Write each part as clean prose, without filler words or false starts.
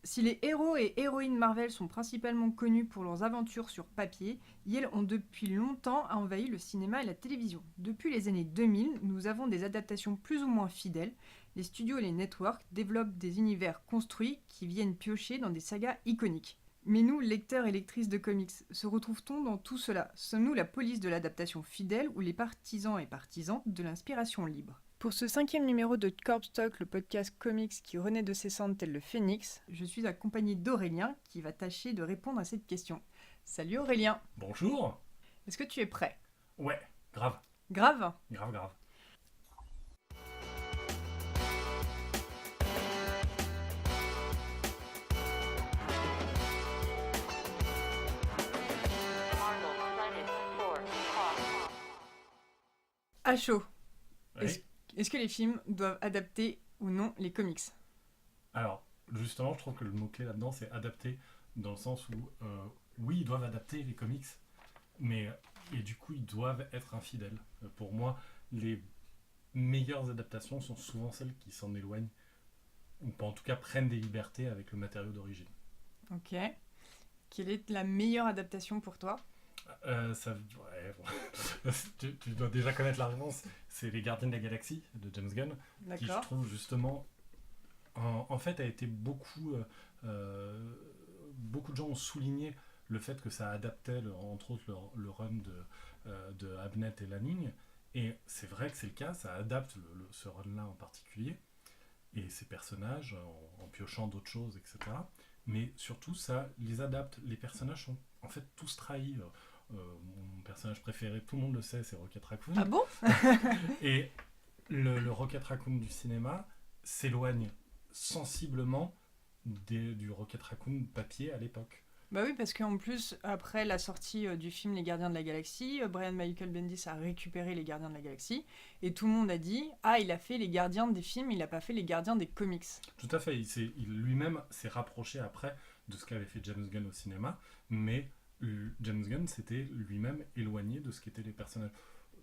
Si les héros et héroïnes Marvel sont principalement connus pour leurs aventures sur papier, ils ont depuis longtemps envahi le cinéma et la télévision. Depuis les années 2000, nous avons des adaptations plus ou moins fidèles. Les studios et les networks développent des univers construits qui viennent piocher dans des sagas iconiques. Mais nous, lecteurs et lectrices de comics, se retrouve-t-on dans tout cela? Sommes-nous la police de l'adaptation fidèle ou les partisans et partisans de l'inspiration libre? Pour ce 5e numéro de Corp Talk, le podcast comics qui renaît de ses cendres tel le phénix, je suis accompagné d'Aurélien qui va tâcher de répondre à cette question. Salut Aurélien. Bonjour. Est-ce que tu es prêt? Ouais, grave. Grave. Grave. À chaud. Oui. Est-ce que les films doivent adapter ou non les comics? Alors, justement, je trouve que le mot-clé là-dedans, c'est adapter, dans le sens où, oui, ils doivent adapter les comics, mais, et du coup, ils doivent être infidèles. Pour moi, les meilleures adaptations sont souvent celles qui s'en éloignent, ou en tout cas prennent des libertés avec le matériau d'origine. Ok. Quelle est la meilleure adaptation pour toi? Ouais, bon. tu dois déjà connaître la réponse. C'est Les Gardiens de la Galaxie de James Gunn, qui je D'accord. trouve justement, en fait, a été beaucoup de gens ont souligné le fait que ça adaptait, entre autres, le run de Abnett et Lanning. Et c'est vrai que c'est le cas, ça adapte ce run-là en particulier, et ses personnages, en piochant d'autres choses, etc. Mais surtout, ça les adapte. Les personnages sont en fait tous trahis. Mon personnage préféré, tout le monde le sait, c'est Rocket Raccoon. Ah bon? Et le Rocket Raccoon du cinéma s'éloigne sensiblement du Rocket Raccoon papier à l'époque. Bah oui, parce qu'en plus, après la sortie du film Les Gardiens de la Galaxie, Brian Michael Bendis a récupéré Les Gardiens de la Galaxie, et tout le monde a dit « Ah, il a fait les gardiens des films, il n'a pas fait les gardiens des comics. » Tout à fait, il lui-même s'est rapproché après de ce qu'avait fait James Gunn au cinéma, mais James Gunn s'était lui-même éloigné de ce qu'étaient les personnages.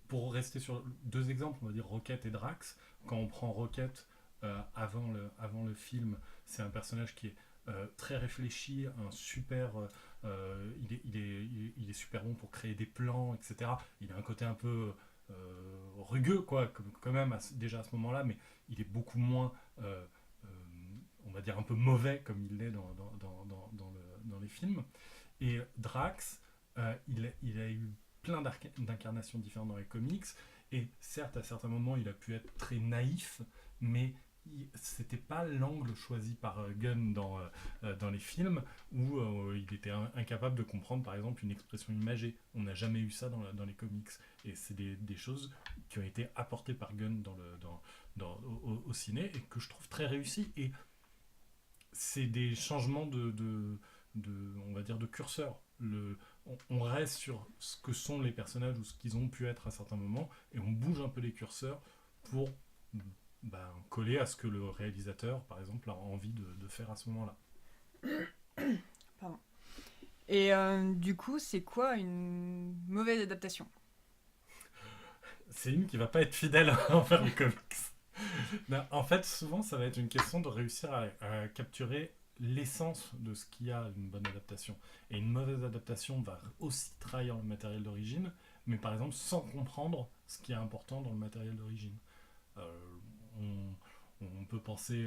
Pour rester sur deux exemples, on va dire Rocket et Drax. Quand on prend Rocket avant le film, c'est un personnage qui est très réfléchi, un super, il est super bon pour créer des plans, etc. Il a un côté un peu rugueux, quoi, quand même, déjà à ce moment-là, mais il est beaucoup moins, on va dire, un peu mauvais comme il l'est dans les films. Et Drax, il a eu plein d'incarnations différentes dans les comics, et certes, à certains moments, il a pu être très naïf, mais c'était pas l'angle choisi par Gunn dans les films, où il était incapable de comprendre, par exemple, une expression imagée. On n'a jamais eu ça dans les comics, et c'est des choses qui ont été apportées par Gunn au ciné, et que je trouve très réussies, et c'est des changements on va dire, de curseur. On reste sur ce que sont les personnages ou ce qu'ils ont pu être à certains moments, et on bouge un peu les curseurs pour coller à ce que le réalisateur, par exemple, a envie de faire à ce moment-là. Pardon. Et du coup, c'est quoi une mauvaise adaptation? C'est une qui va pas être fidèle envers les comics. Non, en fait, souvent, ça va être une question de réussir à capturer l'essence de ce qu'il y a une bonne adaptation. Et une mauvaise adaptation va aussi trahir le matériel d'origine, mais par exemple sans comprendre ce qui est important dans le matériel d'origine. On peut penser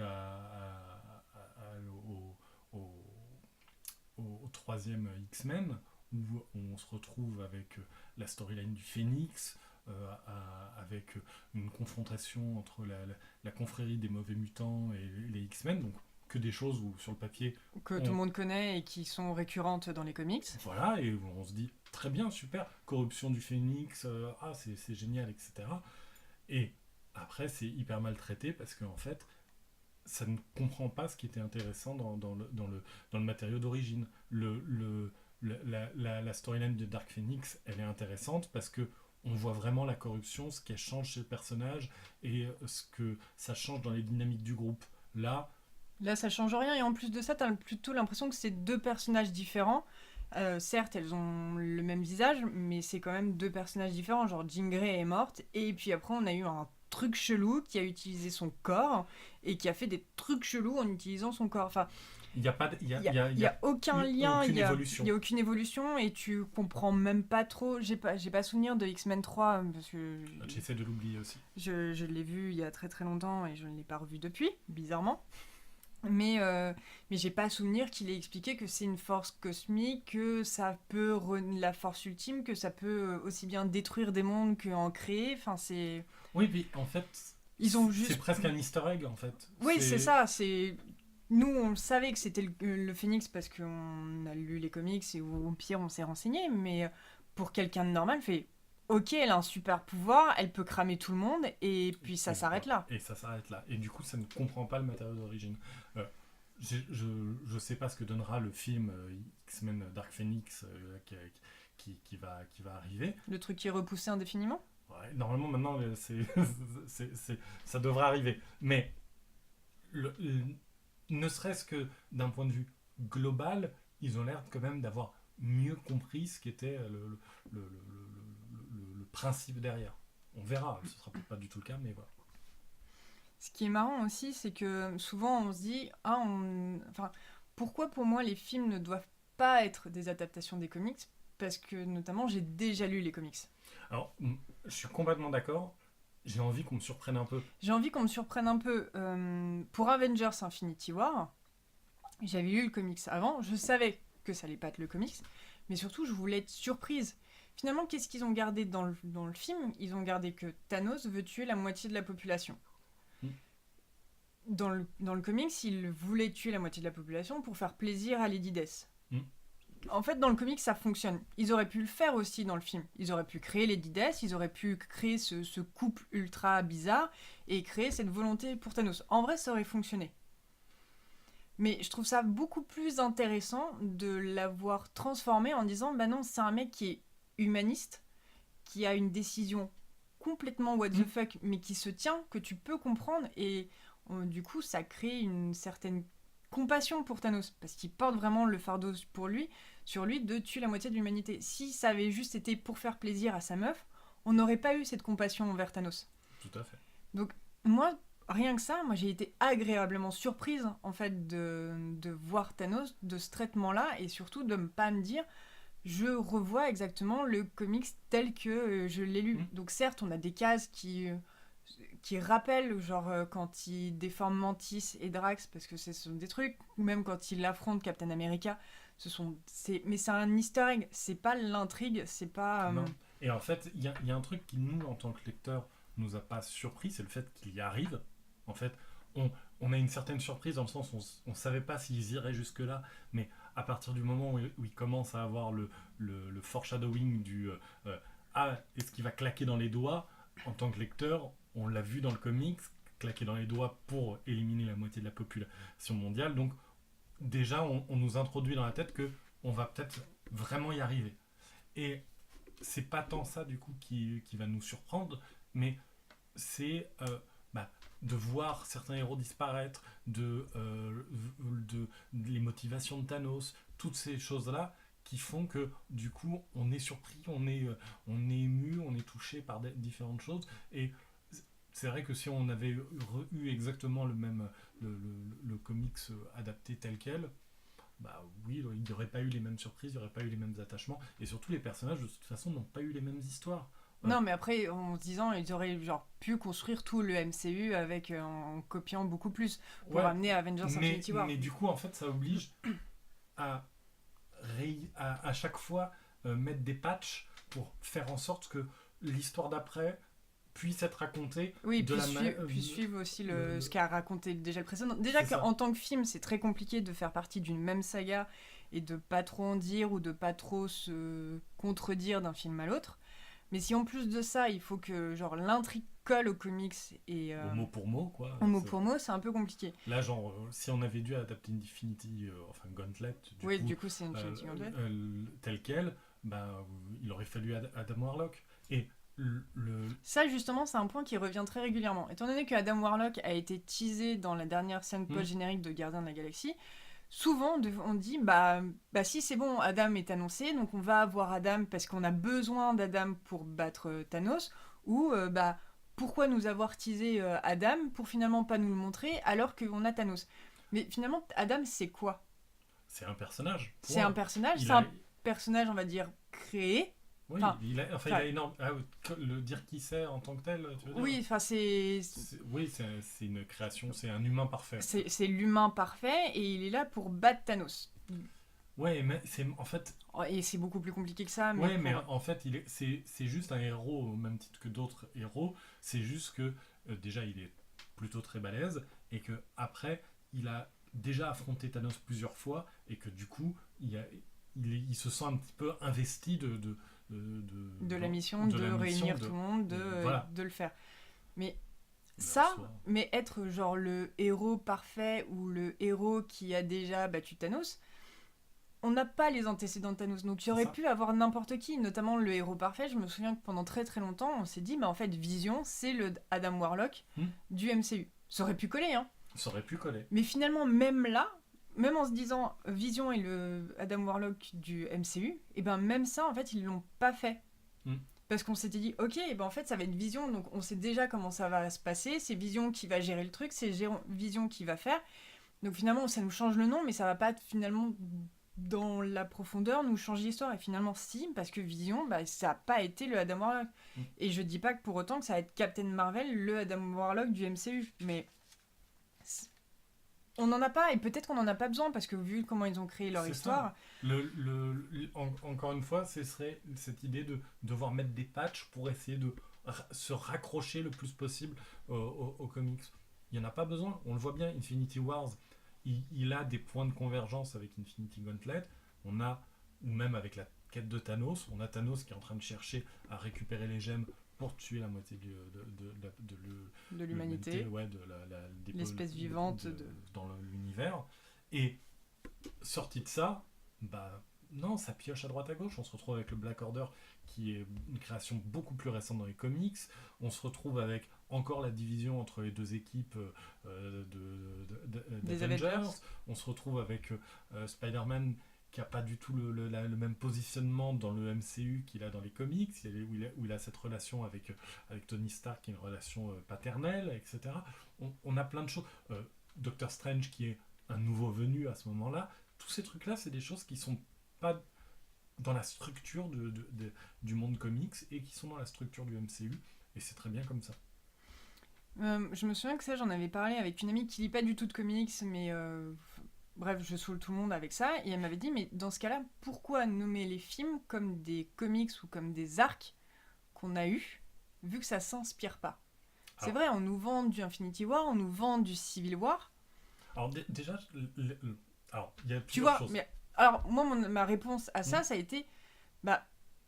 au troisième X-Men, où on se retrouve avec la storyline du Phénix, avec une confrontation entre la confrérie des mauvais mutants et les X-Men, donc que des choses où sur le papier Que tout le monde connaît et qui sont récurrentes dans les comics. Voilà, et on se dit très bien, super, corruption du Phénix, c'est génial, etc. Et après, c'est hyper mal traité parce qu'en fait, ça ne comprend pas ce qui était intéressant dans le matériau d'origine. La storyline de Dark Phoenix, elle est intéressante parce que on voit vraiment la corruption, ce qu'elle change chez le personnage et ce que ça change dans les dynamiques du groupe. Là, ça change rien, et en plus de ça, t'as plutôt l'impression que c'est deux personnages différents. Certes, elles ont le même visage, mais c'est quand même deux personnages différents. Genre, Jean Grey est morte, et puis après, on a eu un truc chelou qui a utilisé son corps, et qui a fait des trucs chelous en utilisant son corps. Enfin, Il n'y a pas, Il y a aucun lien, aucune évolution. il y a aucune évolution et tu comprends même pas trop. J'ai pas souvenir de X-Men 3 parce que J'essaie de l'oublier aussi. je l'ai vu il y a très très longtemps et je ne l'ai pas revu depuis, bizarrement. Mais j'ai pas souvenir qu'il ait expliqué que c'est une force cosmique, que ça peut la force ultime, que ça peut aussi bien détruire des mondes qu'en créer. Enfin, c'est. Oui, puis en fait, Ils ont juste. c'est presque un easter egg en fait. Oui, c'est ça. C'est nous, on savait que c'était le Phénix parce qu'on a lu les comics et au pire, on s'est renseigné. Mais pour quelqu'un de normal, fait. Ok, elle a un super pouvoir, elle peut cramer tout le monde et puis ça s'arrête là. Et ça s'arrête là. Et du coup, ça ne comprend pas le matériau d'origine. Euh, je sais pas ce que donnera le film X-Men Dark Phoenix qui va arriver. Le truc qui est repoussé indéfiniment. Ouais, normalement, maintenant, ça devrait arriver. Mais ne serait-ce que d'un point de vue global, ils ont l'air quand même d'avoir mieux compris ce qu'était le principe derrière. On verra, ce sera peut-être pas du tout le cas, mais voilà. Ce qui est marrant aussi, c'est que souvent on se dit, enfin, pourquoi pour moi les films ne doivent pas être des adaptations des comics? Parce que notamment j'ai déjà lu les comics. Alors, je suis complètement d'accord. J'ai envie qu'on me surprenne un peu. J'ai envie qu'on me surprenne un peu. Pour Avengers Infinity War, j'avais lu le comics avant, je savais que ça allait pas être le comics, mais surtout je voulais être surprise. Finalement, qu'est-ce qu'ils ont gardé dans le film? Ils ont gardé que Thanos veut tuer la moitié de la population. Mm. Dans le comics, il voulait tuer la moitié de la population pour faire plaisir à Lady Death. Mm. En fait, dans le comics, ça fonctionne. Ils auraient pu le faire aussi dans le film. Ils auraient pu créer Lady Death, ils auraient pu créer ce couple ultra bizarre et créer cette volonté pour Thanos. En vrai, ça aurait fonctionné. Mais je trouve ça beaucoup plus intéressant de l'avoir transformé en disant, bah non, c'est un mec qui est humaniste, qui a une décision complètement what the fuck, mais qui se tient, que tu peux comprendre, et du coup, ça crée une certaine compassion pour Thanos, parce qu'il porte vraiment le fardeau sur lui, de tuer la moitié de l'humanité. Si ça avait juste été pour faire plaisir à sa meuf, on n'aurait pas eu cette compassion envers Thanos. Tout à fait. Donc, moi, rien que ça, moi j'ai été agréablement surprise, en fait, de voir Thanos de ce traitement-là, et surtout de ne pas me dire je revois exactement le comics tel que je l'ai lu. Donc certes, on a des cases qui rappellent, genre quand il déforme Mantis et Drax, parce que ce sont des trucs, ou même quand il affronte Captain America, mais c'est un easter egg, c'est pas l'intrigue, c'est pas... Non. Et en fait, il y a un truc qui, nous, en tant que lecteurs, nous a pas surpris, c'est le fait qu'il y arrive. En fait, on a une certaine surprise dans le sens où on savait pas s'ils iraient jusque-là, mais à partir du moment où il commence à avoir le foreshadowing du est-ce qu'il va claquer dans les doigts, en tant que lecteur, on l'a vu dans le comics, claquer dans les doigts pour éliminer la moitié de la population mondiale. Donc déjà, on nous introduit dans la tête que on va peut-être vraiment y arriver. Et c'est pas tant ça du coup qui va nous surprendre, mais c'est de voir certains héros disparaître, de les motivations de Thanos, toutes ces choses-là qui font que du coup on est surpris, on est ému, on est touché par différentes choses. Et c'est vrai que si on avait eu exactement le comics adapté tel quel, bah oui, il n'y aurait pas eu les mêmes surprises, il n'y aurait pas eu les mêmes attachements, et surtout les personnages de toute façon n'ont pas eu les mêmes histoires. Non, mais après, en se disant, ils auraient pu construire tout le MCU en copiant beaucoup plus pour amener Avengers Infinity War. Mais du coup, en fait, ça oblige à chaque fois mettre des patchs pour faire en sorte que l'histoire d'après puisse être racontée. Oui, puis suivre aussi ce qu'a raconté déjà le précédent. Déjà qu'en tant que film, c'est très compliqué de faire partie d'une même saga et de pas trop en dire ou de pas trop se contredire d'un film à l'autre. Mais si en plus de ça, il faut que l'intrigue colle aux comics et... au mot pour mot, quoi. Au mot pour mot, c'est un peu compliqué. Là, si on avait dû adapter Infinity, Gauntlet... Du coup, c'est Infinity Gauntlet. Tel quel, il aurait fallu Adam Warlock. Et ça, justement, c'est un point qui revient très régulièrement. Étant donné que Adam Warlock a été teasé dans la dernière scène post-générique de Gardiens de la Galaxie, souvent on dit si c'est bon, Adam est annoncé, donc on va avoir Adam parce qu'on a besoin d'Adam pour battre Thanos, ou pourquoi nous avoir teasé Adam pour finalement pas nous le montrer alors qu'on a Thanos. Mais finalement, Adam, c'est quoi? C'est un personnage. C'est un Point. personnage, Il c'est a, un personnage, on va dire, créé. oui, Enfin, il enfin, a énorme. Ah, le dire qui c'est en tant que tel, tu veux dire? oui, enfin, Oui, c'est une création, c'est un humain parfait. c'est l'humain parfait et il est là pour battre Thanos. Ouais, mais c'est en fait, Oh, et c'est beaucoup plus compliqué que ça, mais ouais, mais pour... en fait, c'est juste un héros au même titre que d'autres héros. C'est juste que déjà, il est plutôt très balèze et que après, il a déjà affronté Thanos plusieurs fois et que du coup, il se sent un petit peu investi de la mission, de la mission réunir tout le monde, voilà, de le faire. Mais de ça, soi. mais être genre le héros parfait ou le héros qui a déjà battu Thanos, on n'a pas les antécédents de Thanos. Donc il C'est aurait ça. pu avoir n'importe qui, notamment le héros parfait. Je me souviens que pendant très très longtemps, on s'est dit, bah en fait, Vision, c'est le Adam Warlock Hmm. du MCU. Ça aurait pu coller, hein. Ça aurait pu coller. Mais finalement, même là, même en se disant Vision est le Adam Warlock du MCU, et ben même ça, en fait, ils l'ont pas fait. Hmm. Parce qu'on s'était dit, ok, et ben en fait, ça va être Vision, donc on sait déjà comment ça va se passer. C'est Vision qui va gérer le truc, c'est Vision qui va faire. Donc finalement, ça nous change le nom, mais ça va pas finalement dans la profondeur nous changer l'histoire. Et finalement, si, parce que Vision, bah, ça a pas été le Adam Warlock. Hmm. Et je dis pas que pour autant que ça va être Captain Marvel, le Adam Warlock du MCU, mais on n'en a pas, et peut-être qu'on n'en a pas besoin, parce que vu comment ils ont créé leur C'est histoire, ça. Encore une fois, ce serait cette idée de devoir mettre des patchs pour essayer de se raccrocher le plus possible aux comics. Il n'y en a pas besoin. On le voit bien, Infinity Wars, il a des points de convergence avec Infinity Gauntlet. On a, ou même avec la quête de Thanos, on a Thanos qui est en train de chercher à récupérer les gemmes pour tuer la moitié de l'humanité, ouais, l'espèce vivante dans l'univers. Et sorti de ça, bah non, ça pioche à droite à gauche. On se retrouve avec le Black Order qui est une création beaucoup plus récente dans les comics. On se retrouve avec encore la division entre les deux équipes des d'Avengers. Avengers. On se retrouve avec Spider-Man qui n'a pas du tout le même positionnement dans le MCU qu'il a dans les comics, où il a cette relation avec Tony Stark, qui est une relation paternelle, etc. On a plein de choses. Doctor Strange qui est un nouveau venu à ce moment-là. Tous ces trucs-là, c'est des choses qui sont pas dans la structure du monde comics et qui sont dans la structure du MCU. Et c'est très bien comme ça. Je me souviens que ça, j'en avais parlé avec une amie qui lit pas du tout de comics, mais bref, je saoule tout le monde avec ça, et elle m'avait dit, mais dans ce cas-là, pourquoi nommer les films comme des comics ou comme des arcs qu'on a eus, vu que ça s'inspire pas? C'est vrai, on nous vend du Infinity War, on nous vend du Civil War. Alors déjà, alors il y a Tu plusieurs vois, choses. mais alors moi, ma réponse à ça, ça a été, bah,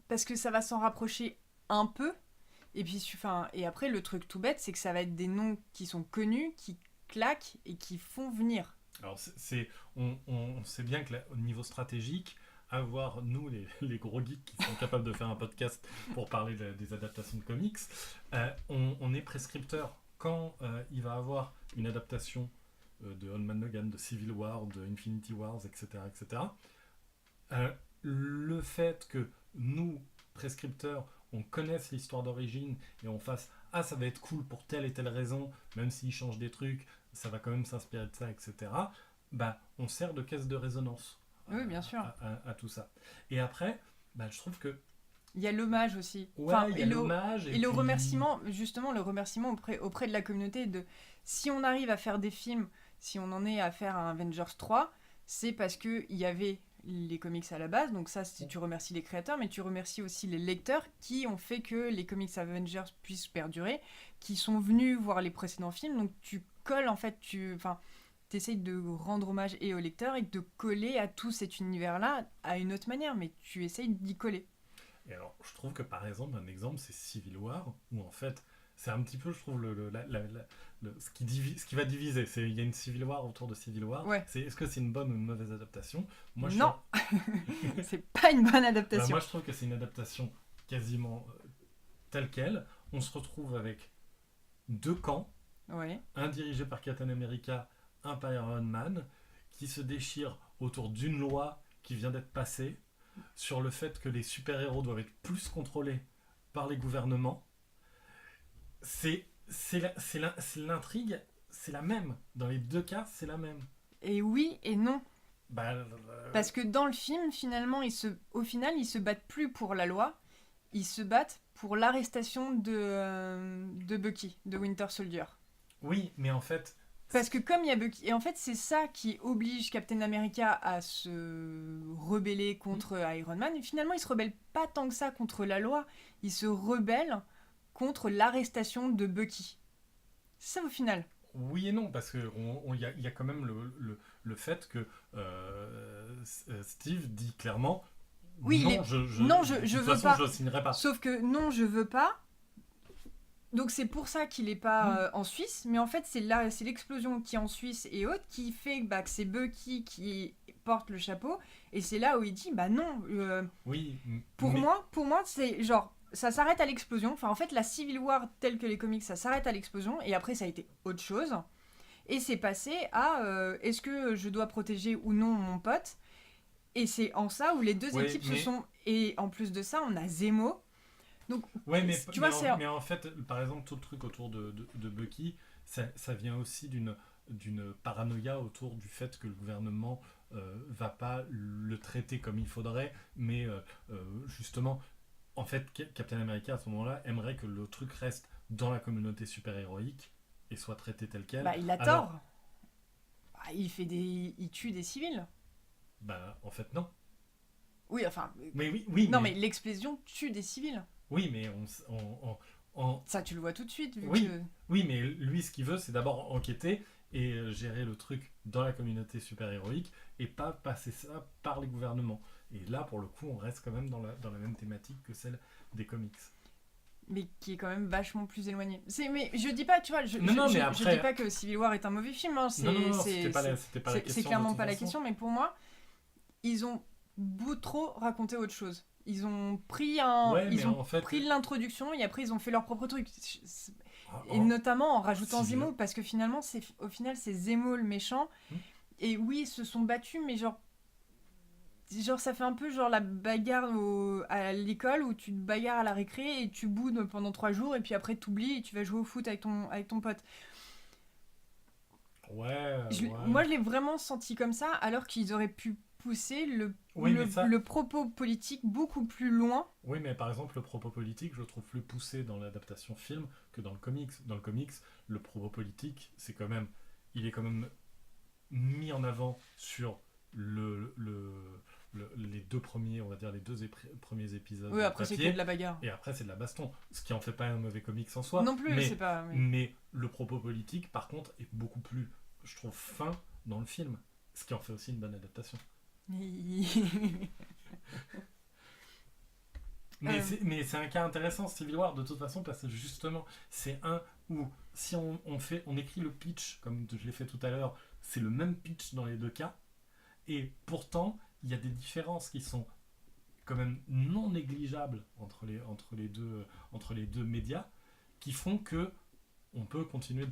parce que ça va s'en rapprocher un peu, et puis, et après, le truc tout bête, c'est que ça va être des noms qui sont connus, qui claquent et qui font venir. Alors, on sait bien que au niveau stratégique, avoir, nous, les gros geeks qui sont capables de faire un podcast pour parler des adaptations de comics, on est prescripteur. Quand il va avoir une adaptation de Hunman Logan, de Civil War, de Infinity Wars, etc., etc., le fait que nous, prescripteurs, on connaisse l'histoire d'origine et on fasse « Ah, ça va être cool pour telle et telle raison, même s'ils changent des trucs, ça va quand même s'inspirer de ça, etc. » Bah, on sert de caisse de résonance Oui, bien sûr. à tout ça. Et après, bah, je trouve que... Il y a l'hommage aussi. Ouais, il y a l'hommage. Et le remerciement, justement, le remerciement auprès de la communauté de... Si on arrive à faire des films, si on en est à faire un Avengers 3, c'est parce qu'il y avait les comics à la base, donc ça, tu remercies les créateurs, mais tu remercies aussi les lecteurs qui ont fait que les comics Avengers puissent perdurer, qui sont venus voir les précédents films, donc tu colles, en fait, t'essayes de rendre hommage et aux lecteurs et de coller à tout cet univers-là à une autre manière, mais tu essayes d'y coller. Et alors, je trouve que par exemple, un exemple, c'est Civil War, où en fait, c'est un petit peu, je trouve, ce qui va diviser. Il y a une Civil War autour de Civil War. Ouais. Est-ce que c'est une bonne ou une mauvaise adaptation? Moi, non, c'est pas une bonne adaptation. Moi, je trouve que c'est une adaptation quasiment telle quelle. On se retrouve avec deux camps, ouais. Un dirigé par Captain America, un par Iron Man, qui se déchirent autour d'une loi qui vient d'être passée sur le fait que les super-héros doivent être plus contrôlés par les gouvernements. C'est l'intrigue, c'est la même. Dans les deux cas, c'est la même. Et oui et non. Bah, Parce que dans le film, finalement, au final, ils se battent plus pour la loi, ils se battent pour l'arrestation de Bucky, de Winter Soldier. oui, mais en fait, Parce que comme il y a Bucky... Et en fait, c'est ça qui oblige Captain America à se rebeller contre Iron Man. Et finalement, il se rebelle pas tant que ça contre la loi, il se rebelle contre l'arrestation de Bucky. C'est ça au final. oui et non, parce qu'il y a quand même le fait que Steve dit clairement Oui, non, non, de je toute veux façon, pas. je ne signerai pas. Sauf que non, je veux pas. Donc c'est pour ça qu'il est pas en Suisse, mais en fait c'est l'explosion qui est en Suisse et autres qui fait que c'est Bucky qui porte le chapeau et c'est là où il dit bah non. Oui, Pour mais moi c'est genre ça s'arrête à l'explosion. Enfin en fait la Civil War telle que les comics ça s'arrête à l'explosion et après ça a été autre chose et c'est passé à est-ce que je dois protéger ou non mon pote et c'est en ça où les deux ouais, équipes se sont et en plus de ça on a Zemo. Donc, ouais, tu vois, mais en fait, par exemple, tout le truc autour de Bucky, ça vient aussi d'une paranoïa autour du fait que le gouvernement va pas le traiter comme il faudrait, mais justement, en fait, Captain America à ce moment-là aimerait que le truc reste dans la communauté super-héroïque et soit traité tel quel. bah, il a Alors, tort. Bah, il tue des civils. bah, en fait, non. Oui, enfin. Mais oui, Non, mais l'explosion tue des civils. oui, mais Ça, tu le vois tout de suite, vu oui, que. oui, mais lui, ce qu'il veut, c'est d'abord enquêter et gérer le truc dans la communauté super-héroïque et pas passer ça par les gouvernements. Et là, pour le coup, on reste quand même dans la même thématique que celle des comics. Mais qui est quand même vachement plus éloigné. Mais je dis pas, tu vois, Non, mais je après... dis pas que Civil War est un mauvais film. Hein, Non, c'était pas la question. C'est clairement de toute pas la façon. question, mais pour moi, ils ont beaucoup trop raconté autre chose. Ils ont pris Ouais, mais ils ont en fait... pris l'introduction et après ils ont fait leur propre truc. Et en- notamment en rajoutant si- Zemo, parce que finalement, au final, c'est Zemo le méchant. Hmm. Et oui, ils se sont battus, mais genre ça fait un peu genre la bagarre à l'école où tu te bagarres à la récré et tu boudes pendant 3 jours et puis après t'oublies et tu vas jouer au foot avec ton pote. Ouais, ouais. Moi, je l'ai vraiment senti comme ça, alors qu'ils auraient pu pousser Oui, mais ça... le propos politique beaucoup plus loin. Oui, mais par exemple, le propos politique, je le trouve plus poussé dans l'adaptation film que dans le comics. Dans le comics, le propos politique, c'est quand même... Il est quand même mis en avant sur les deux premiers, on va dire les premiers épisodes Oui, après c'est papier, que de la bagarre. et après c'est de la baston, ce qui en fait pas un mauvais comics en soi, Non plus, mais, c'est pas. mais le propos politique par contre est beaucoup plus, je trouve, fin dans le film, ce qui en fait aussi une bonne adaptation. Mais c'est un cas intéressant, Civil War, de toute façon, parce que justement, c'est un où, si on écrit le pitch, comme je l'ai fait tout à l'heure, c'est le même pitch dans les deux cas, et pourtant, il y a des différences qui sont quand même non négligeables entre les deux médias, qui font que on peut continuer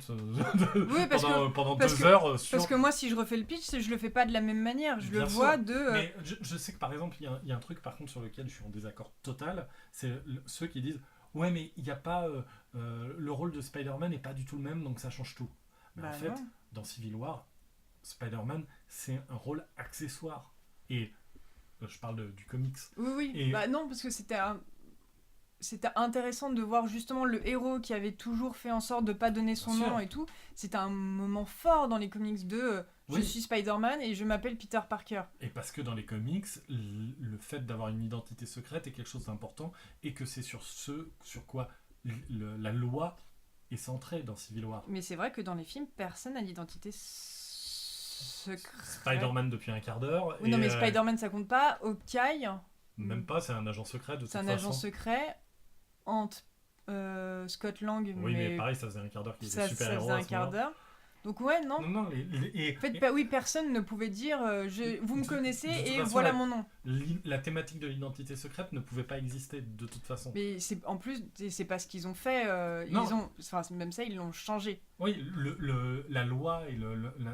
Oui, pendant 2 heures sur... Parce que moi, si je refais le pitch, je le fais pas de la même manière. Je Bien le sûr. vois Mais je sais que par exemple, il y a un truc par contre sur lequel je suis en désaccord total, c'est ceux qui disent ouais, mais il n'y a pas le rôle de Spider-Man n'est pas du tout le même, donc ça change tout. Mais Bah en fait, non. dans Civil War, Spider-Man c'est un rôle accessoire. Et je parle du comics. Oui. Et- Bah non, parce que c'était intéressant de voir justement le héros qui avait toujours fait en sorte de pas donner son Bien nom sûr. et tout. C'était un moment fort dans les comics de je Oui. suis Spider-Man et je m'appelle Peter Parker. Et parce que dans les comics, le fait d'avoir une identité secrète est quelque chose d'important et que c'est sur ce sur quoi la loi est centrée dans Civil War. Mais c'est vrai que dans les films, personne n'a d'identité secrète. Spider-Man depuis un quart d'heure. Oui, et, non, mais Spider-Man ça compte pas. Hawkeye, même pas, c'est un agent secret de toute c'est un façon. agent secret. Ant, Scott Lang, Oui, mais pareil, ça faisait un quart d'heure qu'il était ça super-héros. faisait à un ce quart moment-là. d'heure. Donc ouais, non. Non, En fait, oui, personne ne pouvait dire vous me connaissez de toute et façon, voilà mon nom. la thématique de l'identité secrète ne pouvait pas exister de toute façon. Mais en plus, c'est pas ce qu'ils ont fait. Non. Même ça, ils l'ont changé. Oui, la loi et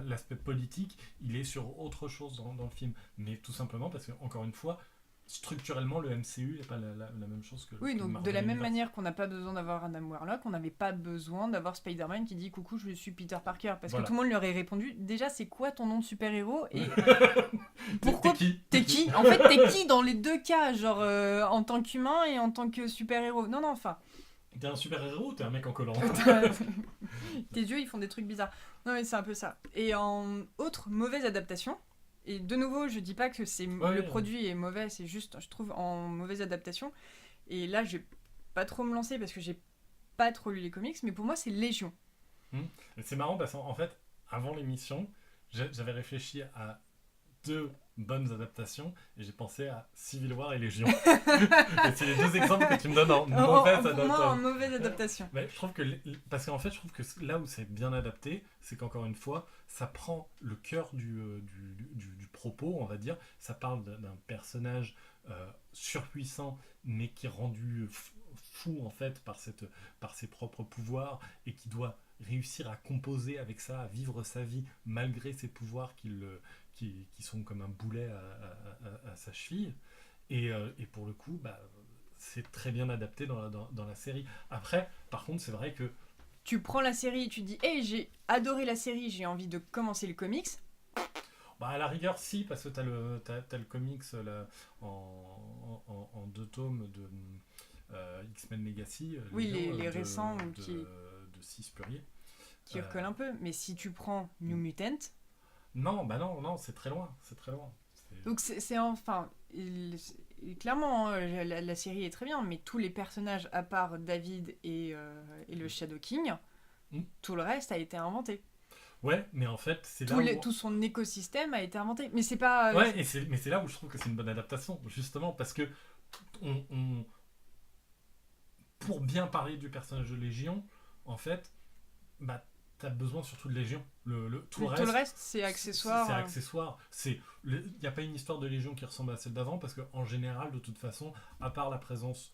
l'aspect politique, il est sur autre chose dans le film. Mais tout simplement parce que, encore une fois, structurellement, le MCU n'est pas la même chose que Oui, que donc de Marvel la même Universe. manière qu'on n'a pas besoin d'avoir Adam Warlock, on n'avait pas besoin d'avoir Spider-Man qui dit coucou, je suis Peter Parker. Parce que Voilà. tout le monde lui aurait répondu déjà, c'est quoi ton nom de super-héros et T'es pourquoi qui t'es qui? En fait, t'es qui dans les deux cas, genre en tant qu'humain et en tant que super-héros? Non, non, enfin. T'es un super-héros ou t'es un mec en collant? Tes yeux, ils font des trucs bizarres. Non, mais c'est un peu ça. Et en autre mauvaise adaptation, et de nouveau, je dis pas que Ouais. le produit est mauvais, c'est juste, je trouve, en mauvaise adaptation. Et là, je vais pas trop me lancer parce que j'ai pas trop lu les comics, mais pour moi, c'est Légion. Et c'est marrant parce qu'en fait, avant l'émission, j'avais réfléchi à deux bonnes adaptations et j'ai pensé à Civil War et Légion. Et c'est les deux exemples que tu me donnes en mauvaise Pour moi, en adaptation. mauvaise adaptation. Mais je trouve que parce qu'en fait je trouve que là où c'est bien adapté, c'est qu'encore une fois ça prend le cœur du propos, on va dire. Ça parle d'un personnage surpuissant mais qui est rendu fou en fait par ses propres pouvoirs et qui doit réussir à composer avec ça, à vivre sa vie malgré ses pouvoirs qui sont comme un boulet à sa cheville. Et pour le coup, bah, c'est très bien adapté dans la série. Après, par contre, c'est vrai que Tu prends la série et tu dis, hey, j'ai adoré la série, j'ai envie de commencer le comics. bah, à la rigueur, si, parce que t'as le comics là, en deux tomes de X-Men Legacy, Oui, Légion, les récents ou de 6 Spurrier. qui Euh, recollent un peu. Mais si tu prends New Mutant, non, bah non, c'est très loin. C'est très loin. donc c'est enfin. Clairement, hein, la série est très bien, mais tous les personnages, à part David et le Shadow King, Mm. tout le reste a été inventé. Ouais, mais en fait, c'est là où... Tout son écosystème a été inventé. Mais c'est pas. Ouais, mais c'est là où je trouve que c'est une bonne adaptation, justement, parce que on, pour bien parler du personnage de Légion, en fait, bah, t'as besoin surtout de Légion. Tout le tout le reste, reste, c'est accessoire. C'est accessoire. Il n'y a pas une histoire de Légion qui ressemble à celle d'avant, parce qu'en général, de toute façon, à part la présence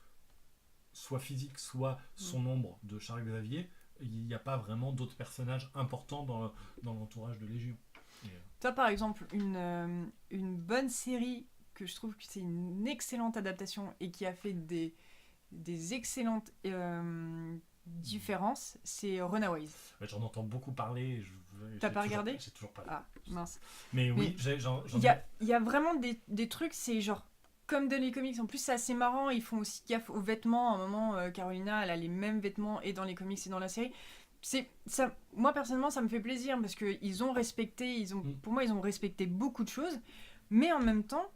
soit physique, soit son ombre de Charles Xavier, il n'y a pas vraiment d'autres personnages importants dans l'entourage de Légion. Toi, par exemple, une bonne série que je trouve que c'est une excellente adaptation et qui a fait des excellentes différences, c'est Runaways. Ouais, j'en entends beaucoup parler. T'as pas regardé? J'ai toujours pas. Ah, mince. Mais oui, j'en Il y a vraiment des trucs, c'est genre comme dans les comics. En plus, c'est assez marrant. Ils font aussi gaffe aux vêtements. À un moment, Carolina, elle a les mêmes vêtements et dans les comics et dans la série. Ça, moi, personnellement, ça me fait plaisir parce qu'ils ont respecté, pour moi, ils ont respecté beaucoup de choses. Mais en même temps,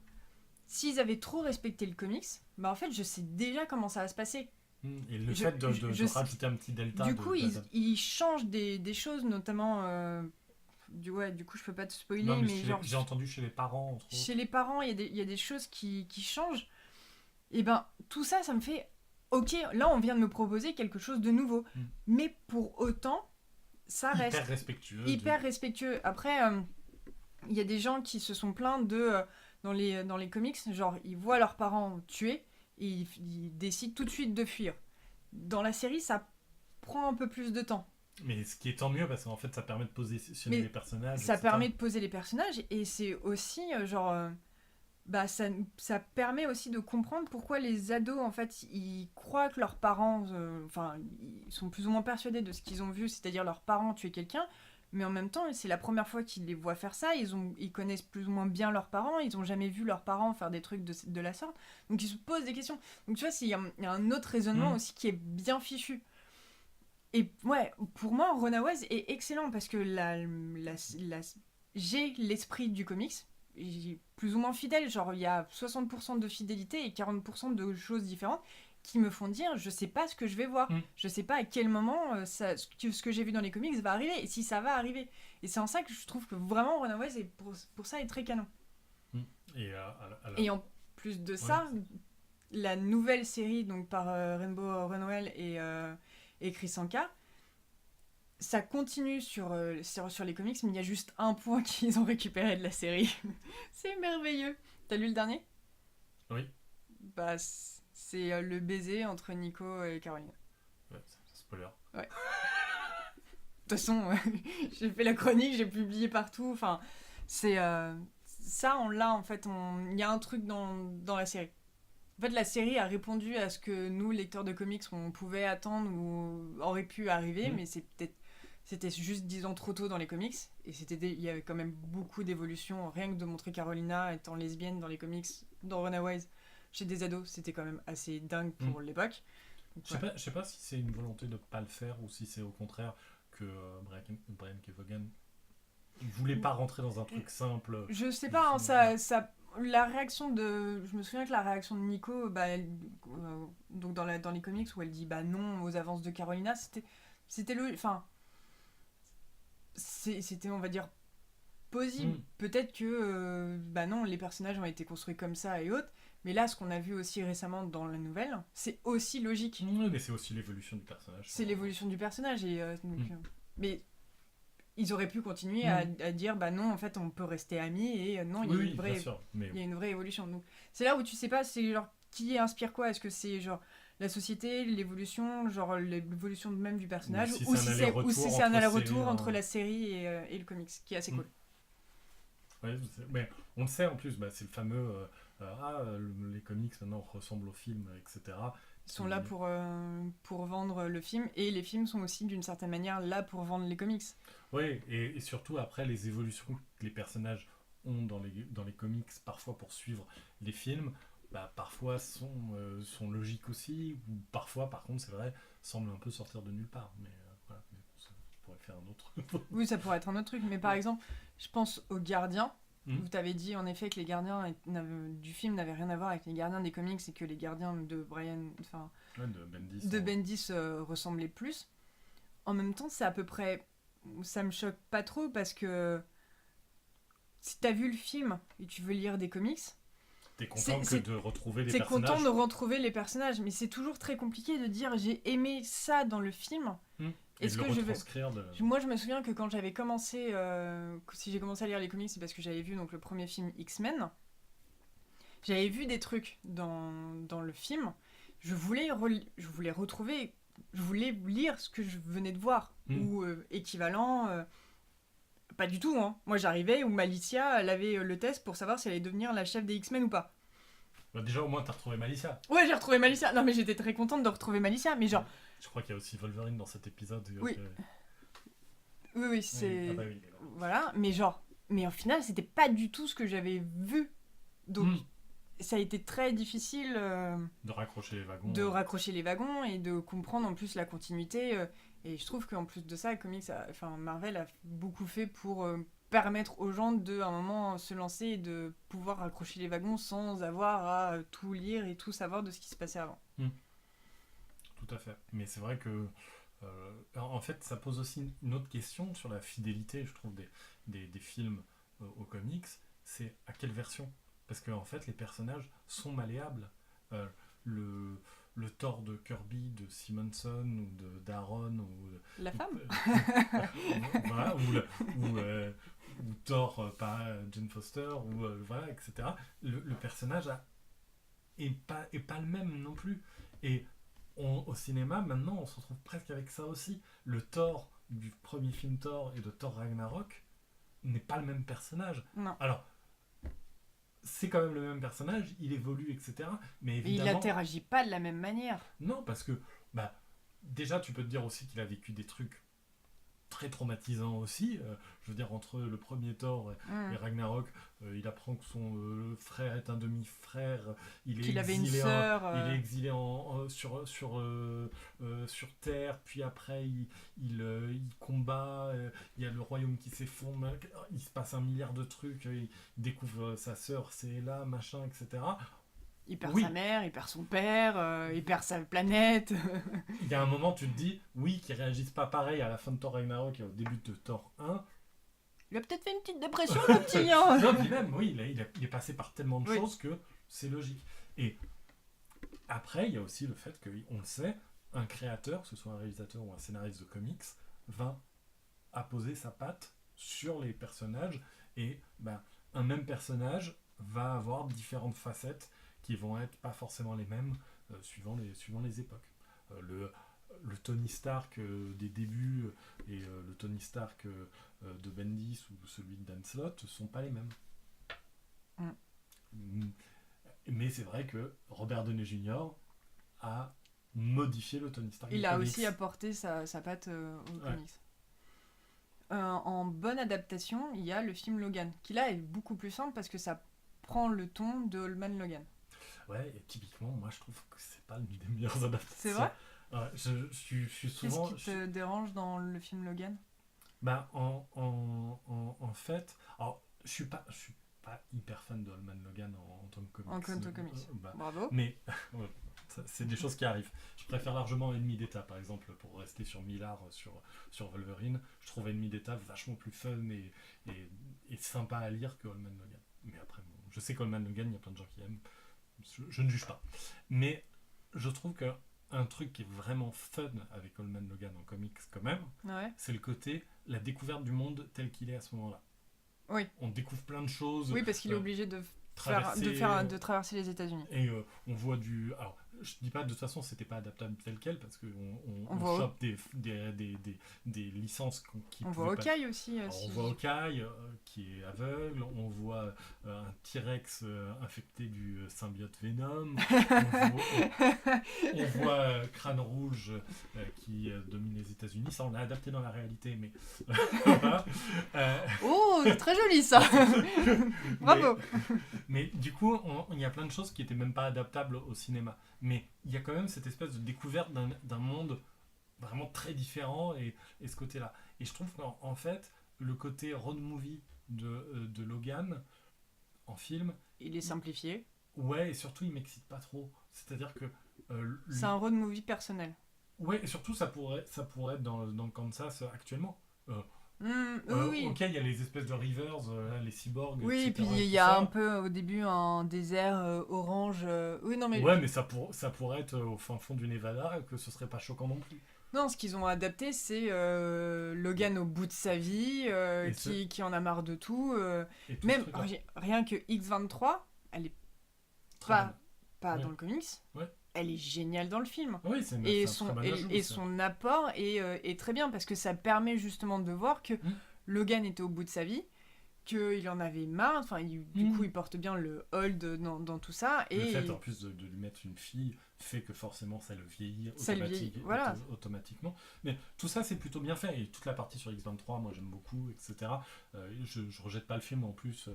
s'ils avaient trop respecté le comics, bah en fait, je sais déjà comment ça va se passer. Et le fait de rajouter un petit delta. Du coup, ils changent des choses, notamment. Du coup, je peux pas te spoiler, Non, mais genre. j'ai entendu chez les parents, entre autres. Chez les parents, il y a des choses qui changent. Et ben, tout ça, ça me fait. Ok, là, on vient de me proposer quelque chose de nouveau. Mais pour autant, ça reste. Hyper respectueux. Hyper respectueux. Après, il y a des gens qui se sont plaints dans les comics, genre, ils voient leurs parents tués et ils décident tout de suite de fuir. Dans la série, ça prend un peu plus de temps. Mais ce qui est tant mieux parce qu'en fait ça permet de positionner les personnages. Ça etc. permet de poser les personnages et c'est aussi bah ça permet aussi de comprendre pourquoi les ados en fait ils croient que leurs parents ils sont plus ou moins persuadés de ce qu'ils ont vu, c'est-à-dire leurs parents tuer quelqu'un, mais en même temps c'est la première fois qu'ils les voient faire ça, ils connaissent plus ou moins bien leurs parents, ils ont jamais vu leurs parents faire des trucs de la sorte, donc ils se posent des questions. Donc tu vois, il y a un autre raisonnement aussi qui est bien fichu. Et ouais, pour moi, Runaways est excellent parce que j'ai l'esprit du comics, plus ou moins fidèle, genre il y a 60% de fidélité et 40% de choses différentes qui me font dire je sais pas ce que je vais voir, je sais pas à quel moment ce que j'ai vu dans les comics va arriver et si ça va arriver. Et c'est en ça que je trouve que vraiment Runaways pour ça est très canon. Et en plus de ça, la nouvelle série donc par Rainbow Rowell et Chris Anka, ça continue sur les comics, mais il y a juste un point qu'ils ont récupéré de la série. C'est merveilleux. T'as lu le dernier ? Oui. Bah, c'est le baiser entre Nico et Caroline. Ouais, c'est spoiler. Ouais. De toute façon, j'ai fait la chronique, j'ai publié partout. Enfin, c'est ça, on l'a en fait. Il y a un truc dans la série. En fait, la série a répondu à ce que nous, lecteurs de comics, on pouvait attendre ou aurait pu arriver, mais c'était juste 10 ans trop tôt dans les comics. Et il y avait quand même beaucoup d'évolutions. Rien que de montrer Carolina étant lesbienne dans les comics, dans Runaways, chez des ados, c'était quand même assez dingue pour l'époque. Donc, je sais pas si c'est une volonté de ne pas le faire ou si c'est au contraire que Brian Kevogan ne voulait pas rentrer dans un truc simple. Je sais pas, hein, la réaction de... Je me souviens que la réaction de Nico, donc dans les comics où elle dit bah non aux avances de Carolina, c'était le... Enfin, c'était, on va dire, possible. Peut-être que, bah non, les personnages ont été construits comme ça et autres, mais là, ce qu'on a vu aussi récemment dans la nouvelle, c'est aussi logique. Oui, mais c'est aussi l'évolution du personnage. C'est l'évolution du personnage, mais ils auraient pu continuer à dire bah non, en fait, on peut rester amis, et non, il y a une vraie évolution. Donc, c'est là où tu sais pas, c'est genre, qui inspire quoi? Est-ce que c'est genre la société, l'évolution, genre l'évolution même du personnage, ou si c'est un aller-retour entre la série et le comics, qui est assez cool. Ouais, mais on le sait en plus, c'est le fameux les comics maintenant ressemblent aux films, etc. Ils sont là pour vendre le film, et les films sont aussi d'une certaine manière là pour vendre les comics. Oui, et surtout après les évolutions que les personnages ont dans les comics, parfois pour suivre les films, parfois sont logiques aussi, ou parfois par contre c'est vrai, semblent un peu sortir de nulle part. Mais voilà, mais bon, ça pourrait faire un autre. Oui, ça pourrait être un autre truc, mais par exemple, je pense aux gardiens. Vous t'avez dit en effet que les gardiens du film n'avaient rien à voir avec les gardiens des comics, et que les gardiens de de Bendis ressemblaient plus. En même temps, c'est à peu près... Ça me choque pas trop, parce que si t'as vu le film et tu veux lire des comics, t'es content de retrouver les personnages. T'es content de retrouver les personnages, mais c'est toujours très compliqué de dire j'ai aimé ça dans le film. Est-ce que Moi, je me souviens que quand j'avais commencé, si j'ai commencé à lire les comics, c'est parce que j'avais vu donc le premier film X-Men. J'avais vu des trucs dans le film. Je voulais retrouver, je voulais lire ce que je venais de voir, ou équivalent. Pas du tout, hein. Moi, j'arrivais où Malicia, elle avait le test pour savoir si elle allait devenir la chef des X-Men ou pas. Déjà, au moins, t'as retrouvé Malicia. Ouais, j'ai retrouvé Malicia. Non, mais j'étais très contente de retrouver Malicia, mais genre... Je crois qu'il y a aussi Wolverine dans cet épisode. Oui. Oui, c'est... Ah bah oui, voilà, mais genre... Mais au final, c'était pas du tout ce que j'avais vu. Donc, ça a été très difficile... de raccrocher les wagons. De raccrocher les wagons, et de comprendre en plus la continuité. Et je trouve qu'en plus de ça, Marvel a beaucoup fait pour... permettre aux gens de, à un moment, se lancer et de pouvoir raccrocher les wagons sans avoir à tout lire et tout savoir de ce qui se passait avant. Tout à fait. Mais c'est vrai que en fait, ça pose aussi une autre question sur la fidélité, je trouve, des films aux comics. C'est à quelle version? Parce que en fait, les personnages sont malléables. Le Thor de Kirby, de Simonson, ou d'Aaron, ou la femme voilà, ou Thor par Jane Foster, ou voilà, etc. Le personnage est pas le même non plus. Et au cinéma, maintenant, on se retrouve presque avec ça aussi. Le Thor du premier film Thor et de Thor Ragnarok n'est pas le même personnage. Non. Alors, c'est quand même le même personnage, il évolue, etc. Mais évidemment... il n'interagit pas de la même manière. Non, parce que, déjà, tu peux te dire aussi qu'il a vécu des trucs très traumatisants aussi. Je veux dire, entre le premier Thor et Ragnarok, il apprend que son frère est un demi-frère, qu'il avait une sœur. Il est exilé sur Terre, puis après il combat, il y a le royaume qui s'effondre, il se passe 1 milliard de trucs, il découvre sa sœur, c'est là, machin, etc. Il perd sa mère, il perd son père, il perd sa planète. Il y a un moment, tu te dis, qu'ils réagissent pas pareil à la fin de Thor Ragnarok et au début de Thor 1. Il a peut-être fait une petite dépression, le petit. Hein. Non, puis même, il est passé par tellement de choses que c'est logique. Et après, il y a aussi le fait qu'on le sait, un créateur, que ce soit un réalisateur ou un scénariste de comics, va apposer sa patte sur les personnages, et un même personnage va avoir différentes facettes qui vont être pas forcément les mêmes suivant les époques. Le Tony Stark des débuts et le Tony Stark de Bendis ou celui de Dan Slott sont pas les mêmes. Mm. Mais c'est vrai que Robert Downey Jr. a modifié le Tony Stark Il des a comics. aussi apporté sa patte aux Ouais. comics. En bonne adaptation, il y a le film Logan, qui là est beaucoup plus simple parce que ça prend le ton de Old Man Logan. Ouais, et typiquement, moi je trouve que c'est pas l'une des meilleures adaptations. C'est vrai? Ouais, je suis Qu'est-ce souvent. qui te dérange dans le film Logan? Bah, en fait, alors, je suis pas hyper fan de Holman Logan en tant que En comics. Conto Comics. Bah, Bravo. mais ouais, c'est des choses qui arrivent. Je préfère largement Ennemi d'État, par exemple, pour rester sur Millard, sur Wolverine. Je trouve Ennemi d'État vachement plus fun et sympa à lire que Holman Logan. Mais après, bon, je sais qu'Holman Logan, il y a plein de gens qui aiment. Je ne juge pas. Mais je trouve que un truc qui est vraiment fun avec Holman Logan en comics quand même, Ouais. c'est le côté la découverte du monde tel qu'il est à ce moment-là. Oui. On découvre plein de choses. Oui, parce qu'il est obligé de traverser les États-Unis. Et on voit du. Alors, je dis pas de toute façon, c'était pas adaptable tel quel parce qu'on On voit chope des licences qui On voit pouvaient pas. Hawkeye aussi. Alors, on voit Hawkeye qui est aveugle, on voit un T-Rex infecté du symbiote Venom, on voit Crâne Rouge qui domine les États-Unis. Ça, on l'a adapté dans la réalité, mais voilà. Oh, c'est très joli ça. Bravo. Mais du coup, il y a plein de choses qui étaient même pas adaptables au cinéma. Mais il y a quand même cette espèce de découverte d'un monde vraiment très différent et ce côté-là. Et je trouve qu'en fait, le côté road movie de Logan en film, Il est simplifié. ouais, et surtout, il m'excite pas trop. C'est-à-dire que. C'est un road movie personnel. Ouais, et surtout, ça pourrait être dans le Kansas actuellement. Oui. Ok, il y a les espèces de rivers, là, les cyborgs. Oui, et puis etc., il y tout a ça. un peu au début un désert orange. Oui, non, mais. Ouais, mais ça pourrait être au fin fond du Nevada, que ce serait pas choquant non plus. Non, ce qu'ils ont adapté, c'est Logan au bout de sa vie, qui en a marre de tout. Et tout Même ce truc-là. rien que X23, elle est Très pas, bien. pas Ouais. dans le comics. Ouais. Elle est géniale dans le film. Oui, c'est Et un très bon ajout, et ça. son apport est très bien parce que ça permet justement de voir que Logan était au bout de sa vie, qu'il en avait marre. Enfin, du coup, il porte bien le hold dans tout ça. Le Et fait en plus de lui mettre une fille fait que forcement ça le vieillit, Ça le vieillit, voilà. automatiquement. Mais tout ça c'est plutôt bien fait et toute la partie sur X23 moi j'aime beaucoup, etc. Je rejette pas le film en plus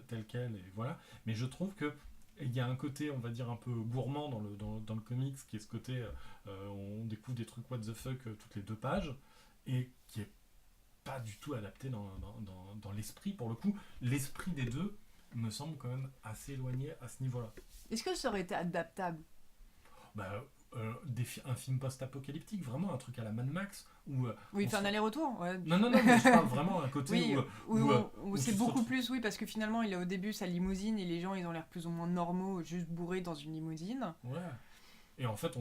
tel quel et voilà. Mais je trouve que il y a un côté on va dire un peu gourmand dans le comics qui est ce côté on découvre des trucs what the fuck toutes les 2 pages et qui est pas du tout adapté dans l'esprit. Pour le coup, l'esprit des deux me semble quand même assez éloigné à ce niveau-là. est-ce que ça aurait été adaptable? Bah, un film post-apocalyptique, vraiment un truc à la Mad Max où Oui, on faire un se- aller-retour. Ouais. non, mais je parle vraiment un côté Oui, où c'est tu te beaucoup retrouves- plus, oui, parce que finalement, il a au début sa limousine et les gens, ils ont l'air plus ou moins normaux, juste bourrés dans une limousine. Ouais. Et en fait,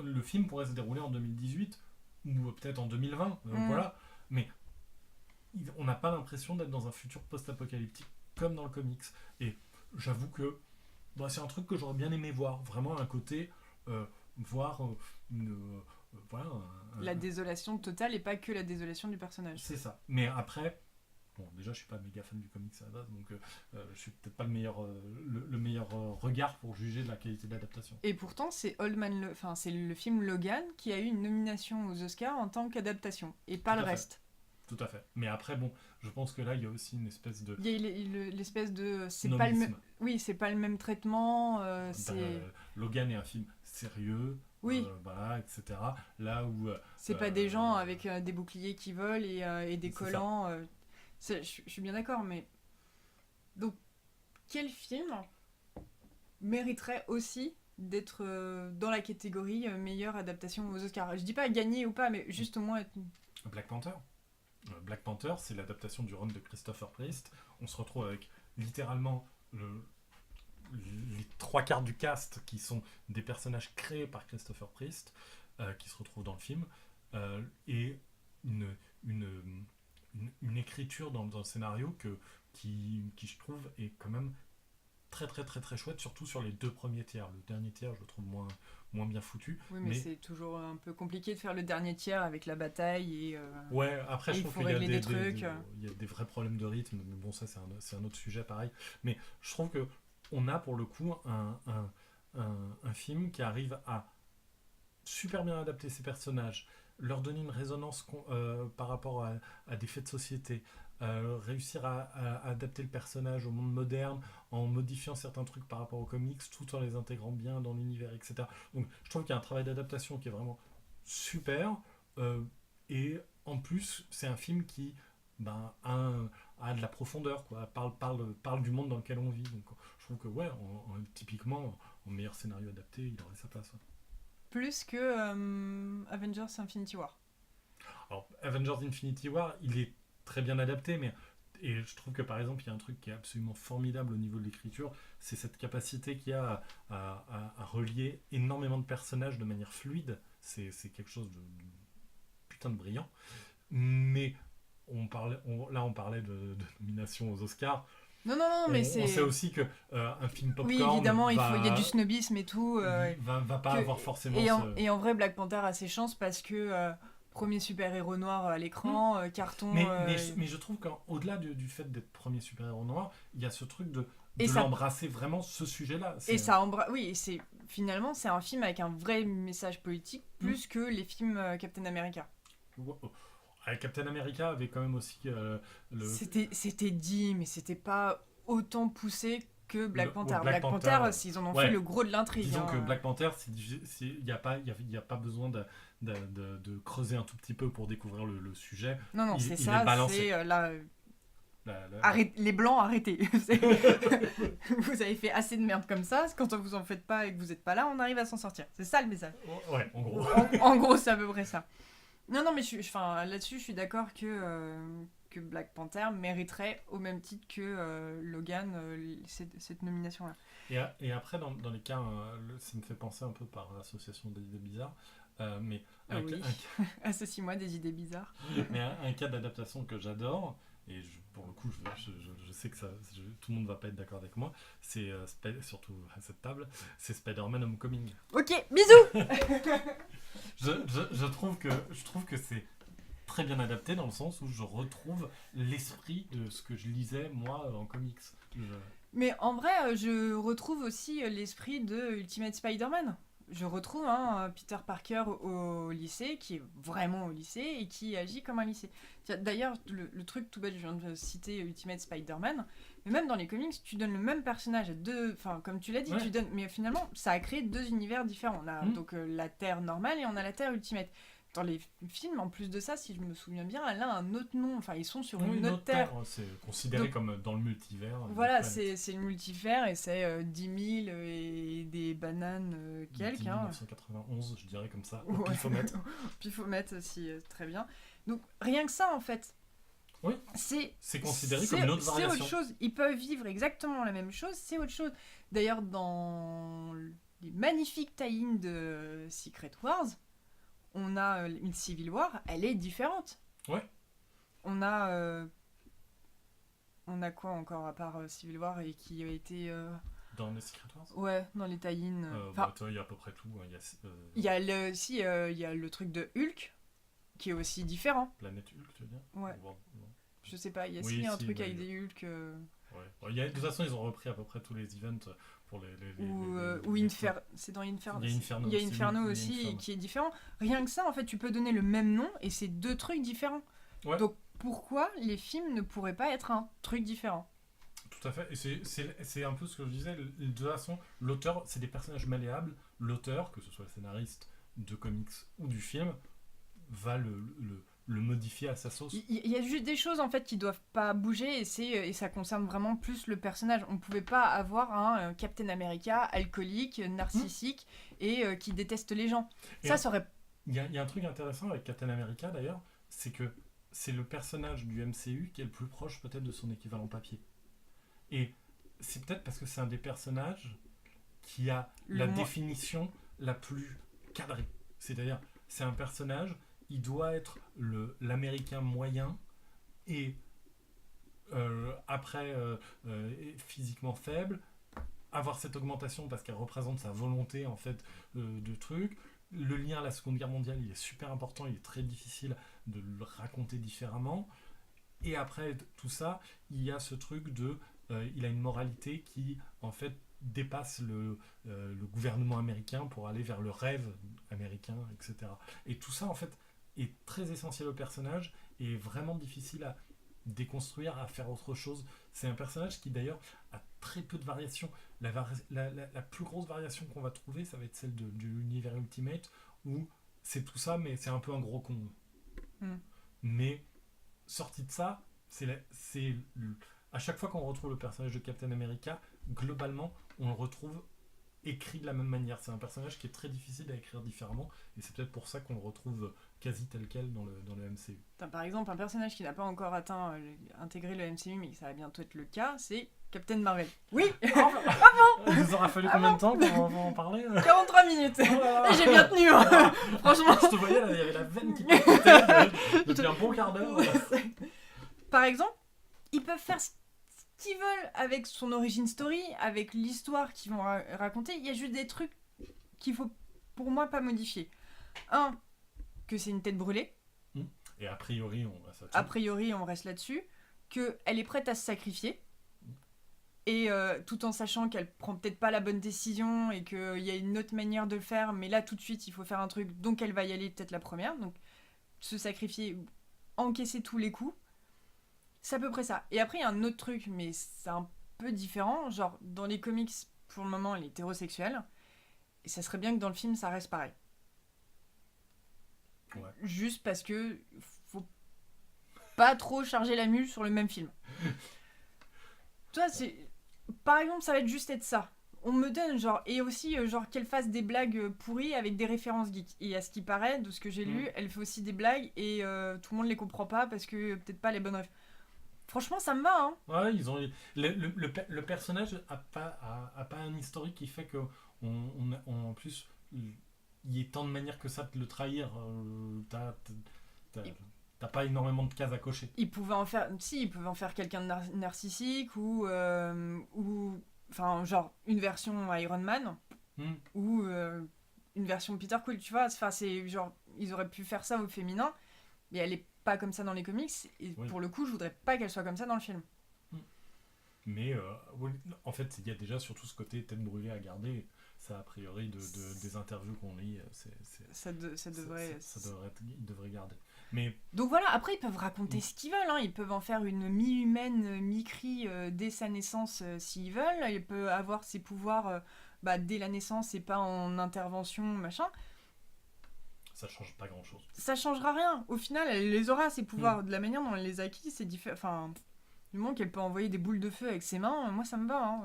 le film pourrait se dérouler en 2018 ou peut-être en 2020, voilà. Mais on n'a pas l'impression d'être dans un futur post-apocalyptique comme dans le comics. Et j'avoue que bah, c'est un truc que j'aurais bien aimé voir. Vraiment un côté voir voilà. La désolation totale et pas que la désolation du personnage. C'est ça. Mais après, bon, déjà, je suis pas méga fan du comics à la base, donc je suis peut-être pas le meilleur, le meilleur regard pour juger de la qualité de l'adaptation. Et pourtant, c'est c'est le film Logan qui a eu une nomination aux Oscars en tant qu'adaptation, et pas Tout le à fait. reste. Tout à fait. Mais après, bon, je pense que là, il y a aussi une espèce de Il y a l'espèce de... C'est pas le nomisme. même... Oui, c'est pas le même traitement, c'est... Logan est un film sérieux, Oui. voilà, etc. Là où C'est pas des gens avec des boucliers qui volent et des C'est collants. Je suis bien d'accord, mais... Donc, quel film mériterait aussi d'être dans la catégorie meilleure adaptation aux Oscars? Je dis pas gagner ou pas, mais juste au moins être... Black Panther. Black Panther, c'est l'adaptation du run de Christopher Priest. On se retrouve avec littéralement les 3 quarts du cast qui sont des personnages créés par Christopher Priest, qui se retrouvent dans le film, et une écriture dans le scénario qui, je trouve, est quand même très très très très chouette, surtout sur les 2 premiers tiers. Le dernier tiers, je le trouve moins bien foutu. Oui, mais c'est toujours un peu compliqué de faire le dernier tiers avec la bataille et Ouais, après, et je il trouve faut qu'il y a régler des trucs. il y a des vrais problèmes de rythme, mais bon, ça, c'est un autre sujet, pareil. Mais je trouve que on a, pour le coup, un film qui arrive à super bien adapter ses personnages, leur donner une résonance par rapport à des faits de société, réussir à adapter le personnage au monde moderne en modifiant certains trucs par rapport aux comics, tout en les intégrant bien dans l'univers, etc. Donc je trouve qu'il y a un travail d'adaptation qui est vraiment super, et en plus c'est un film qui a de la profondeur, quoi, parle du monde dans lequel on vit. Donc je trouve que ouais, typiquement, en meilleur scénario adapté, il aurait sa place. Ouais. Plus que Avengers Infinity War. Alors, Avengers Infinity War, il est très bien adapté, et je trouve que par exemple, il y a un truc qui est absolument formidable au niveau de l'écriture, c'est cette capacité qu'il y a à relier énormément de personnages de manière fluide. C'est quelque chose de putain de brillant. Mais on parlait de nomination aux Oscars. Non, mais On sait aussi que un film popcorn. Oui, évidemment, il y a du snobisme et tout. Va pas avoir forcément. Et en vrai, Black Panther a ses chances parce que premier super-héros noir à l'écran, carton. Mais je trouve qu'au-delà du fait d'être premier super-héros noir, il y a ce truc de l'embrasser vraiment ce sujet-là. Oui, finalement, c'est un film avec un vrai message politique plus que les films Captain America. Captain America avait quand même aussi C'était dit, mais c'était pas autant poussé que Black Panther. Black Panther, ils en ont fait le gros de l'intrigue. Disons que Black Panther, il n'y a pas besoin de creuser un tout petit peu pour découvrir le sujet. Non, c'est les blancs, arrêtez. Vous avez fait assez de merde comme ça. Quand vous en faites pas et que vous n'êtes pas là, on arrive à s'en sortir. C'est ça le message. Ouais, en gros. En gros, c'est à peu près ça. Non, mais là-dessus, je suis d'accord que Black Panther mériterait au même titre que Logan cette nomination-là. Et après, dans les cas, ça me fait penser un peu par association des idées bizarres, mais associe-moi des idées bizarres. Mais un cas d'adaptation que j'adore, et pour le coup, je sais que tout le monde va pas être d'accord avec moi, c'est surtout à cette table, c'est Spider-Man Homecoming. Ok, bisous. je trouve que c'est très bien adapté dans le sens où je retrouve l'esprit de ce que je lisais moi en comics. Mais en vrai, je retrouve aussi l'esprit de Ultimate Spider-Man. Je retrouve Peter Parker au lycée, qui est vraiment au lycée et qui agit comme un lycée. D'ailleurs, le truc tout bête, je viens de citer Ultimate Spider-Man, mais même dans les comics, tu donnes le même personnage à deux... Enfin, comme tu l'as dit, ouais. mais finalement, ça a créé 2 univers différents. On a donc la Terre normale et on a la Terre Ultimate. Dans les films, en plus de ça, si je me souviens bien, elle a un autre nom. Enfin, ils sont sur une autre Terre. C'est considéré comme dans le multivers. Voilà, c'est le multivers et c'est 10 000 et des bananes quelques. 1991, je dirais comme ça. Ouais. Pifomètre. Pifomètre aussi, très bien. Donc, rien que ça, en fait. Oui, c'est considéré comme une autre variation. C'est autre chose. Ils peuvent vivre exactement la même chose, c'est autre chose. D'ailleurs, dans les magnifiques tie-ins de Secret Wars, on a une Civil War, elle est différente. Ouais. On a quoi encore à part Civil War et qui a été... Dans les Secret Wars ? Ouais, dans les tie-ins. Il y a à peu près tout. Il y a le truc de Hulk, qui est aussi différent. Planète Hulk, tu veux dire ? Ouais. Bon. Je sais pas, il y a un truc avec des Hulk... Ouais. De toute façon, ils ont repris à peu près tous les events pour les c'est dans Inferno. Il y a Inferno aussi qui est différent. Rien que ça, en fait, tu peux donner le même nom et c'est 2 trucs différents. Ouais. Donc pourquoi les films ne pourraient pas être un truc différent ? Tout à fait. Et c'est un peu ce que je disais. De toute façon, l'auteur, c'est des personnages malléables. L'auteur, que ce soit le scénariste de comics ou du film, va le modifier à sa sauce. Il y a juste des choses en fait qui doivent pas bouger et ça concerne vraiment plus le personnage. On pouvait pas avoir un Captain America alcoolique, narcissique et qui déteste les gens. Ça aurait... Il y a un truc intéressant avec Captain America d'ailleurs, c'est que c'est le personnage du MCU qui est le plus proche peut-être de son équivalent papier. Et c'est peut-être parce que c'est un des personnages qui a la définition la plus cadrée. C'est-à-dire, c'est un personnage... Il doit être l'américain moyen et après physiquement faible avoir cette augmentation parce qu'elle représente sa volonté en fait de truc. Le lien à la Seconde Guerre mondiale, il est super important, il est très difficile de le raconter différemment. Et après tout ça, il y a ce truc de... il a une moralité qui, en fait, dépasse le gouvernement américain pour aller vers le rêve américain, etc. Et tout ça, en fait, est très essentiel au personnage et vraiment difficile à déconstruire, à faire autre chose. C'est un personnage qui, d'ailleurs, a très peu de variations. La plus grosse variation qu'on va trouver, ça va être celle de l'univers Ultimate, où c'est tout ça, mais c'est un peu un gros con. Mm. Mais sorti de ça, à chaque fois qu'on retrouve le personnage de Captain America, globalement, on le retrouve écrit de la même manière. C'est un personnage qui est très difficile à écrire différemment, et c'est peut-être pour ça qu'on le retrouve quasi tel quel dans le MCU. Par exemple, un personnage qui n'a pas encore intégré le MCU, mais ça va bientôt être le cas, c'est Captain Marvel. Oui. Il nous aura fallu combien de temps pour en parler 43 minutes. Et j'ai bien tenu. Franchement. Je te voyais, là, il y avait la veine qui t'écoutait depuis un bon quart d'heure. Par exemple, ils peuvent faire ce qu'ils veulent avec son origin story, avec l'histoire qu'ils vont raconter. Il y a juste des trucs qu'il faut, pour moi, pas modifier. Un, que c'est une tête brûlée. Et a priori, on reste là-dessus. A priori, on reste là-dessus. Qu'elle est prête à se sacrifier. Et tout en sachant qu'elle prend peut-être pas la bonne décision et qu'il y a une autre manière de le faire, mais là, tout de suite, il faut faire un truc, donc elle va y aller peut-être la première. Donc, se sacrifier, encaisser tous les coups. C'est à peu près ça. Et après, il y a un autre truc, mais c'est un peu différent. Genre, dans les comics, pour le moment, elle est hétérosexuelle. Et ça serait bien que dans le film, ça reste pareil. Ouais. Juste parce que faut pas trop charger la mule sur le même film. Toi, c'est... Par exemple, ça va être juste être ça. On me donne, genre... Et aussi, genre, qu'elle fasse des blagues pourries avec des références geeks. Et à ce qui paraît, de ce que j'ai lu, elle fait aussi des blagues et tout le monde les comprend pas parce que peut-être pas les bonnes rêves. Franchement, ça me va, hein. Ouais, ils ont... Le personnage a pas un historique qui fait que en plus, il y ait tant de manières que ça de le trahir. T'as pas énormément de cases à cocher. Ils pouvaient en faire... Si, ils pouvaient en faire quelqu'un de narcissique ou... Enfin, genre, une version Iron Man ou une version Peter Quill, tu vois. Enfin, c'est genre... Ils auraient pu faire ça au féminin, mais elle est pas comme ça dans les comics. Et pour le coup, je voudrais pas qu'elle soit comme ça dans le film. Mais en fait, il y a déjà surtout ce côté tête brûlée à garder. Ça, a priori, des interviews qu'on lit, ça devrait... ils devraient garder. Mais... Donc voilà, après, ils peuvent raconter ce qu'ils veulent. Hein. Ils peuvent en faire une mi-humaine, mi-cri dès sa naissance, s'ils veulent. Il peut avoir ses pouvoirs dès la naissance et pas en intervention, machin. Ça change pas grand-chose. Ça changera rien. Au final, elle les aura, ses pouvoirs. De la manière dont elle les a acquis, c'est différent. Enfin, du moment qu'elle peut envoyer des boules de feu avec ses mains, moi, ça me va. Hein.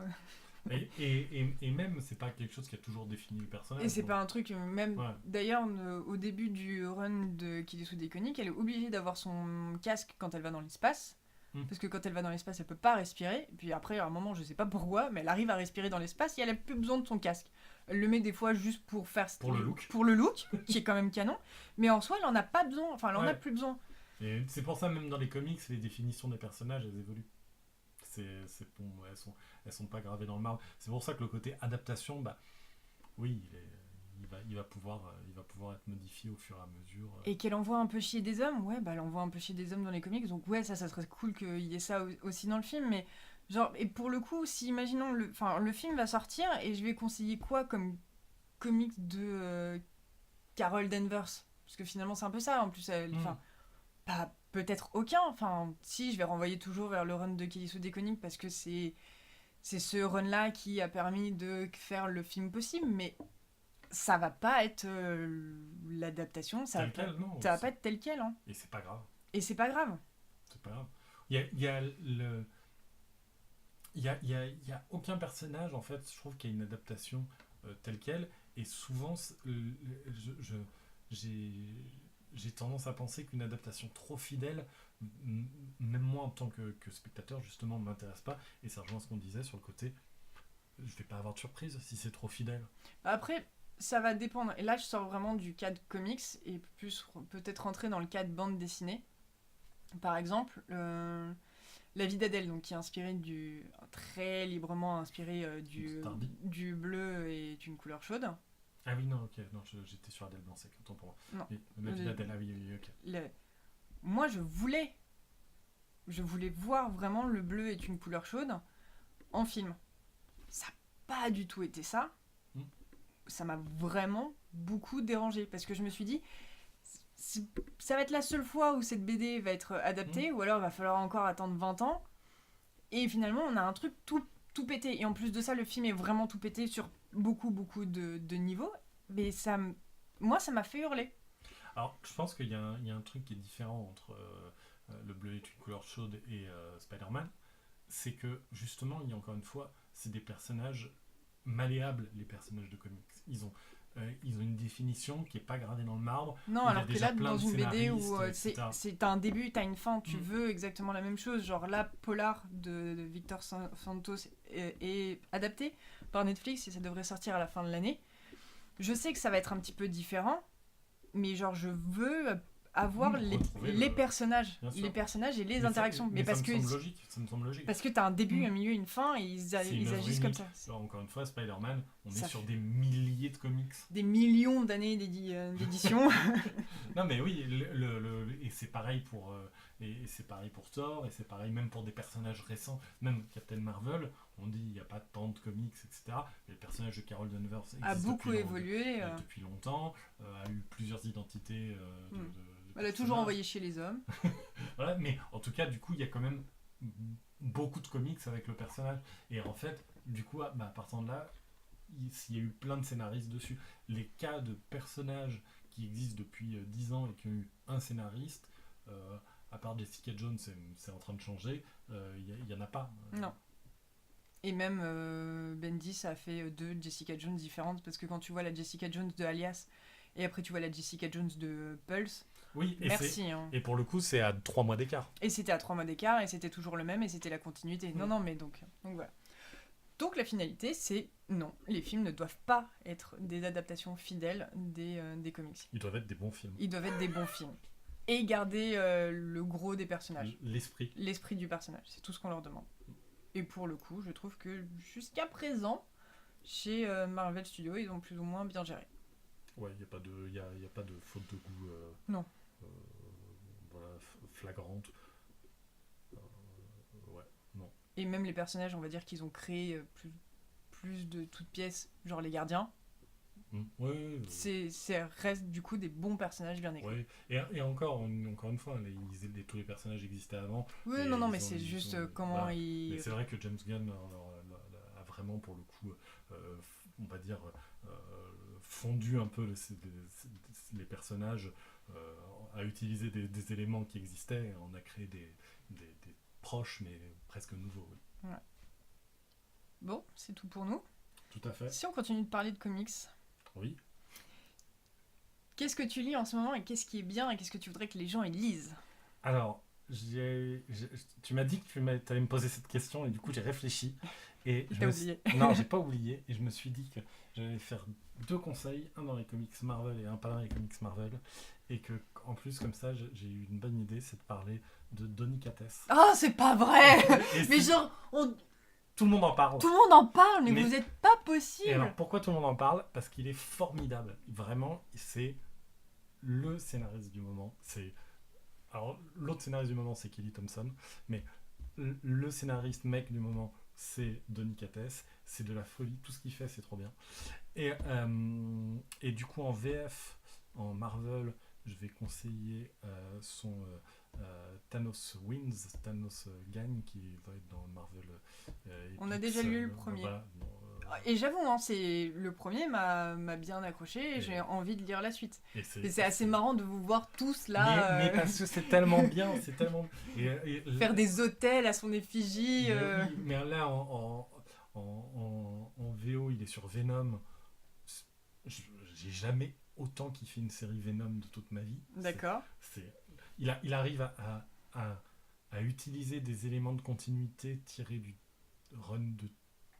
Et même, c'est pas quelque chose qui a toujours défini le personnage. Et c'est pas un truc, même... Ouais. D'ailleurs, au début du run de Kitetsu Deconic, elle est obligée d'avoir son casque quand elle va dans l'espace. Parce que quand elle va dans l'espace, elle peut pas respirer. Et puis après, à un moment, je sais pas pourquoi, mais elle arrive à respirer dans l'espace et elle a plus besoin de son casque. Elle le met des fois juste pour faire... Pour le look, qui est quand même canon. Mais en soi, elle en a pas besoin. Enfin, elle en a plus besoin. Et c'est pour ça, même dans les comics, les définitions des personnages, elles évoluent. Bon, elles sont pas gravées dans le marbre. C'est pour ça que le côté adaptation, oui, il va pouvoir être modifié au fur et à mesure. Et qu'elle envoie un peu chier des hommes, ouais, elle envoie un peu chier des hommes dans les comics, donc ouais, ça serait cool qu'il y ait ça aussi dans le film, mais genre, et pour le coup, si imaginons, le film va sortir, et je vais conseiller quoi comme comics de Carol Danvers, parce que finalement c'est un peu ça, en plus, pas peut-être aucun, enfin, si, je vais renvoyer toujours vers le run de Kitetsu Deconic, parce que c'est ce run-là qui a permis de faire le film possible, mais ça va pas être l'adaptation, ça va pas être tel quel. Hein. Et c'est pas grave. C'est pas grave. Il y a aucun personnage, en fait, je trouve, qui a une adaptation telle quelle, et souvent, j'ai tendance à penser qu'une adaptation trop fidèle, même moi en tant que spectateur, justement, ne m'intéresse pas, et ça rejoint ce qu'on disait sur le côté, je vais pas avoir de surprise si c'est trop fidèle. Après, ça va dépendre, et là je sors vraiment du cadre comics, et plus peut-être rentrer dans le cadre bande dessinée. Par exemple, La vie d'Adèle, donc qui est inspiré très librement inspiré Starby. du bleu est une couleur chaude. Ah oui, non, ok, non, j'étais sur Adèle Blanc-Sec, autant pour moi. Non. Mais la vie d'Adèle, ah oui, oui, ok. Moi, je voulais voir vraiment le bleu est une couleur chaude en film. Ça n'a pas du tout été ça. Mm. Ça m'a vraiment beaucoup dérangé parce que je me suis dit, ça va être la seule fois où cette BD va être adaptée, ou alors il va falloir encore attendre 20 ans. Et finalement, on a un truc tout pété. Et en plus de ça, le film est vraiment tout pété sur beaucoup de niveaux. Mais moi, ça m'a fait hurler. Alors, je pense qu'il y a un truc qui est différent entre le bleu est une couleur chaude et Spider-Man. C'est que, justement, il y a encore une fois, c'est des personnages malléables, les personnages de comics. Ils ont une définition qui n'est pas gravée dans le marbre. Non, Il y a alors que déjà là, plein dans de une BD où scénaristes, etc. t'as un début, t'as une fin, tu Mm. veux exactement la même chose. Genre là, Polar de Victor Santos est adapté par Netflix et ça devrait sortir à la fin de l'année. Je sais que ça va être un petit peu différent, mais genre je veux avoir retrouver les personnages, Bien sûr. les personnages et les Mais interactions. ça, mais parce que ça me semble logique. parce que t'as un début, Mm. un milieu, une fin et ils C'est une œuvre agissent comme unique. ça. Alors, encore une fois, Spider-Man, on Ça est sur fait- des milliers de comics. Des millions d'années d'édition. Non, mais oui, et c'est pareil pour et c'est pareil pour Thor, et c'est pareil même pour des personnages récents, même Captain Marvel. On dit il n'y a pas tant de comics, etc. Mais le personnage de Carol Danvers a existe beaucoup évolué. depuis longtemps, a eu plusieurs identités. De Elle a toujours personnages. envoyé chez les hommes. Voilà, mais en tout cas, du coup, il y a quand même beaucoup de comics avec le personnage. Et en fait, du coup, à partir de là, il y a eu plein de scénaristes dessus. Les cas de personnages qui existent depuis 10 ans et qui ont eu un scénariste, à part Jessica Jones, c'est en train de changer, il n'y en a pas. Non. Et même Bendis a fait 2 Jessica Jones différentes parce que quand tu vois la Jessica Jones de Alias et après tu vois la Jessica Jones de Pulse, Oui, merci. Hein. Et pour le coup, c'est à 3 mois d'écart. Et c'était à 3 mois d'écart et c'était toujours le même et c'était la continuité. Non, mais donc voilà. Donc la finalité, c'est non, les films ne doivent pas être des adaptations fidèles des comics. Ils doivent être des bons films. Ils doivent être des bons films. Et garder le gros des personnages. L'esprit du personnage, c'est tout ce qu'on leur demande. Et pour le coup, je trouve que jusqu'à présent, chez Marvel Studios, ils ont plus ou moins bien géré. Ouais, il n'y a pas de faute de goût Non. Voilà, flagrante. Ouais, non. Et même les personnages, on va dire qu'ils ont créé plus de toutes pièces, genre les gardiens. Ouais, C'est reste du coup des bons personnages bien écrits. ouais. Et encore une fois, tous les personnages existaient avant. Oui, Et non, mais ils ont- c'est ils juste ont- comment voilà. Mais ils... c'est vrai que James Gunn a vraiment, pour le coup, on va dire, fondu un peu les personnages, a utilisé des éléments qui existaient, et on a créé des proches, mais presque nouveaux. Oui. Ouais. Bon, c'est tout pour nous. Tout à fait. Si on continue de parler de comics, Oui. qu'est-ce que tu lis en ce moment et qu'est-ce qui est bien et qu'est-ce que tu voudrais que les gens ils lisent? Alors, tu m'as dit que tu allais me poser cette question et du coup j'ai réfléchi. Et T'as oublié. Non, j'ai pas oublié et je me suis dit que j'allais faire 2 conseils, un dans les comics Marvel et un pas dans les comics Marvel. Et que en plus, comme ça, j'ai eu une bonne idée, c'est de parler de Donny Cates. Ah, c'est pas vrai! Et Mais si- genre, tout le monde en parle. tout le monde en parle, mais Mais- vous êtes pas Et possible! alors, pourquoi tout le monde en parle? Parce qu'il est formidable. Vraiment, c'est le scénariste du moment. Alors, l'autre scénariste du moment, c'est Kelly Thompson. Mais le scénariste mec du moment, c'est Donny Cates. C'est de la folie. Tout ce qu'il fait, c'est trop bien. Et du coup, en VF, en Marvel, je vais conseiller son Thanos Wins, Thanos Gagne, qui va être dans Marvel. On a Epix, déjà lu le premier. Voilà, bon, Et j'avoue, hein, le premier m'a bien accroché et j'ai envie de lire la suite. et Et c'est assez marrant de vous voir tous là mais parce que c'est tellement bien, c'est tellement. faire des hôtels à son effigie. Mais, oui, mais là, en VO, il est sur Venom. J'ai jamais autant kiffé une série Venom de toute ma vie. D'accord. Il arrive à utiliser des éléments de continuité tirés du run de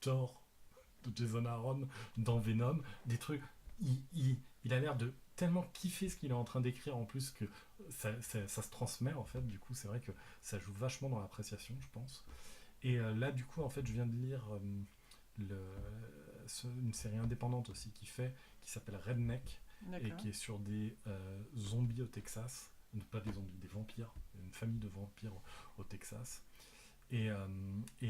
Thor, de Jason Aaron, dans Venom. Des trucs. Il a l'air de tellement kiffé ce qu'il est en train d'écrire en plus que ça se transmet en fait. Du coup, c'est vrai que ça joue vachement dans l'appréciation, je pense. Et là, du coup, en fait, je viens de lire une série indépendante aussi qui s'appelle Redneck et qui est sur des zombies au Texas. Pas des zombies, des vampires. Une famille de vampires au Texas. Et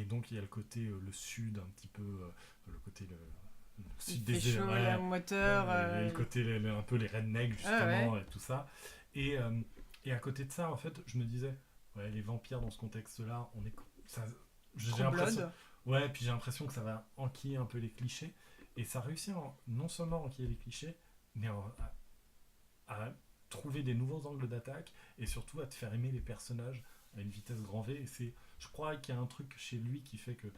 donc, il y a le côté le sud, un petit peu, le côté le sud des chaud, la moteur. et le côté un peu les rednecks, justement, et tout ça. Et à côté de ça, en fait, je me disais, ouais, les vampires dans ce contexte-là, j'ai l'impression. Ouais, puis j'ai l'impression que ça va enquiller un peu les clichés. Et ça réussit non seulement à enquiller les clichés, mais à trouver des nouveaux angles d'attaque et surtout à te faire aimer les personnages à une vitesse grand V. Et je crois qu'il y a un truc chez lui qui fait que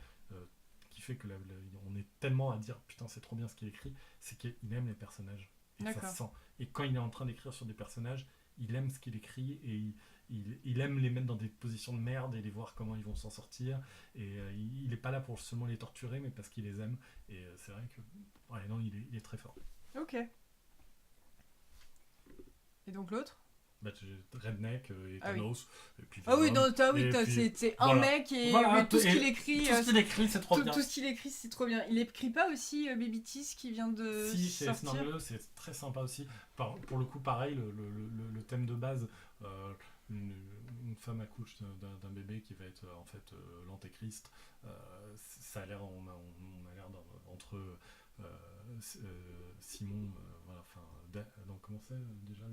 on est tellement à dire putain c'est trop bien ce qu'il écrit, c'est qu'il aime les personnages. Et ça se sent. Et quand il est en train d'écrire sur des personnages, il aime ce qu'il écrit et il aime les mettre dans des positions de merde et les voir comment ils vont s'en sortir. Et il est pas là pour seulement les torturer, mais parce qu'il les aime. Et c'est vrai que ouais, non, il est très fort. Ok. Et donc l'autre? Bah, Redneck et Thanos. Oui. Et puis c'est un mec et voilà, tout ce qu'il écrit. Tout ce qu'il écrit, c'est trop bien. Tout ce qu'il écrit, c'est trop bien. Il écrit pas aussi Baby Teeth qui vient de sortir. Si, c'est très sympa aussi. Pour le coup, pareil, le thème de base, une femme accouche d'un bébé qui va être en fait l'antéchrist. Ça a l'air, on a l'air entre Simon, voilà, enfin, donc comment c'est déjà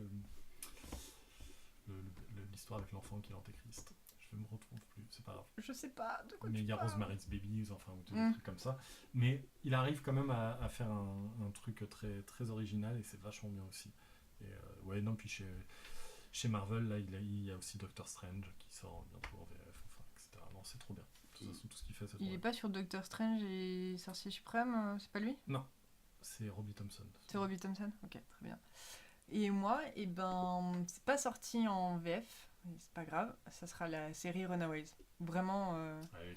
l'histoire avec l'enfant qui est l'antéchrist. Je ne me retrouve plus, c'est pas grave. Je sais pas de quoi mais tu il y a parles. Rosemary's Baby, enfin, ou des trucs comme ça. Mais il arrive quand même à faire un truc très, très original et c'est vachement bien aussi. Et ouais, non, puis chez Marvel, là, il y a aussi Doctor Strange qui sort bientôt en VF, enfin, etc. Non, c'est trop bien. Tout ce qu'il fait, c'est trop bien. Il est pas sur Doctor Strange et Sorcier Suprême, c'est pas lui? Non, c'est Robbie Thompson. C'est Robbie Thompson? Ok, très bien. Et moi, c'est pas sorti en VF, mais c'est pas grave, ça sera la série Runaways. Vraiment,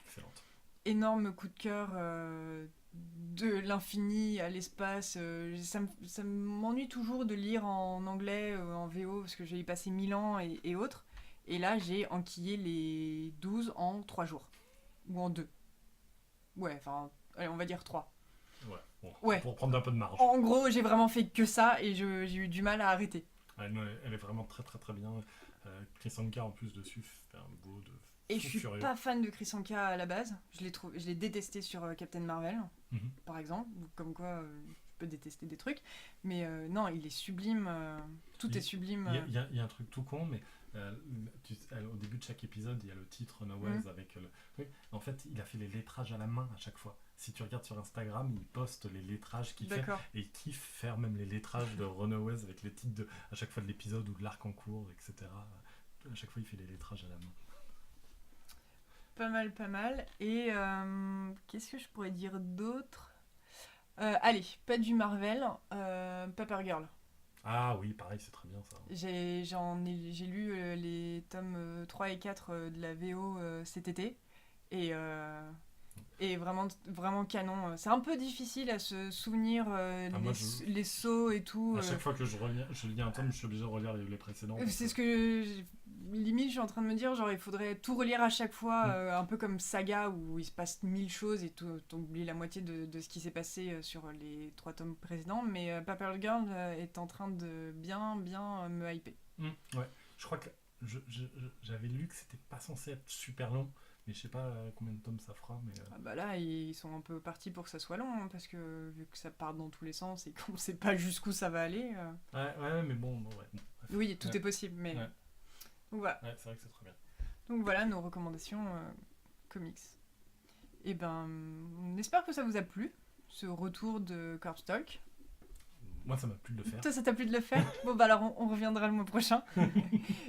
excellente. Énorme coup de cœur de l'infini à l'espace. Ça m'ennuie toujours de lire en anglais, en VO, parce que j'ai y passé 1000 ans et autres. Et là, j'ai enquillé les 12 en 3 jours. Ou en 2. Ouais, enfin, allez, on va dire 3. Ouais, pour prendre un peu de marge. En gros, j'ai vraiment fait que ça et j'ai eu du mal à arrêter. Ouais, non, elle est vraiment très très très bien. Chris Anka en plus dessus fait un boulot de et je suis pas fan de Chris Anka à la base. Je l'ai détesté sur Captain Marvel, par exemple. Comme quoi, je peux détester des trucs. Mais non, il est sublime. Tout est sublime. Il y a un truc tout con, mais au début de chaque épisode, il y a le titre Runaways avec le truc. En fait, il a fait les lettrages à la main à chaque fois. Si tu regardes sur Instagram, il poste les lettrages qu'il fait. Et il kiffe faire même les lettrages de Runaways avec les titres à chaque fois de l'épisode ou de l'arc en cours, etc. À chaque fois, il fait les lettrages à la main. Pas mal. Et qu'est-ce que je pourrais dire d'autre? Allez, pas du Marvel, Paper Girl. Ah oui, pareil, c'est très bien ça. J'ai lu les tomes 3 et 4 de la VO cet été. Et vraiment, vraiment canon. C'est un peu difficile à se souvenir les sauts et tout. À chaque fois que je lis un tome, je suis obligé de relire les précédents. C'est ce que limite je suis en train de me dire, genre il faudrait tout relire à chaque fois, un peu comme Saga où il se passe 1000 choses et t'oublies la moitié de ce qui s'est passé sur les 3 tomes précédents. Mais Paper Girl est en train de bien me hyper. Ouais, je crois que j'avais lu que c'était pas censé être super long. Mais je sais pas combien de tomes ça fera. Mais Ah bah là, ils sont un peu partis pour que ça soit long, hein, parce que vu que ça part dans tous les sens et qu'on sait pas jusqu'où ça va aller. Ouais, mais bon. Oui, tout est possible, mais. Ouais. Donc voilà. Ouais, c'est vrai que c'est très bien. Donc voilà nos recommandations comics. Et ben, on espère que ça vous a plu, ce retour de Corpse Talk. Moi, ça m'a plu de le faire. Toi, ça t'a plu de le faire? Bon, bah alors, on reviendra le mois prochain.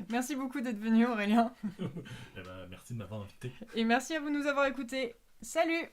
Merci beaucoup d'être venu, Aurélien. Eh ben, merci de m'avoir invité. Et merci à vous de nous avoir écoutés. Salut!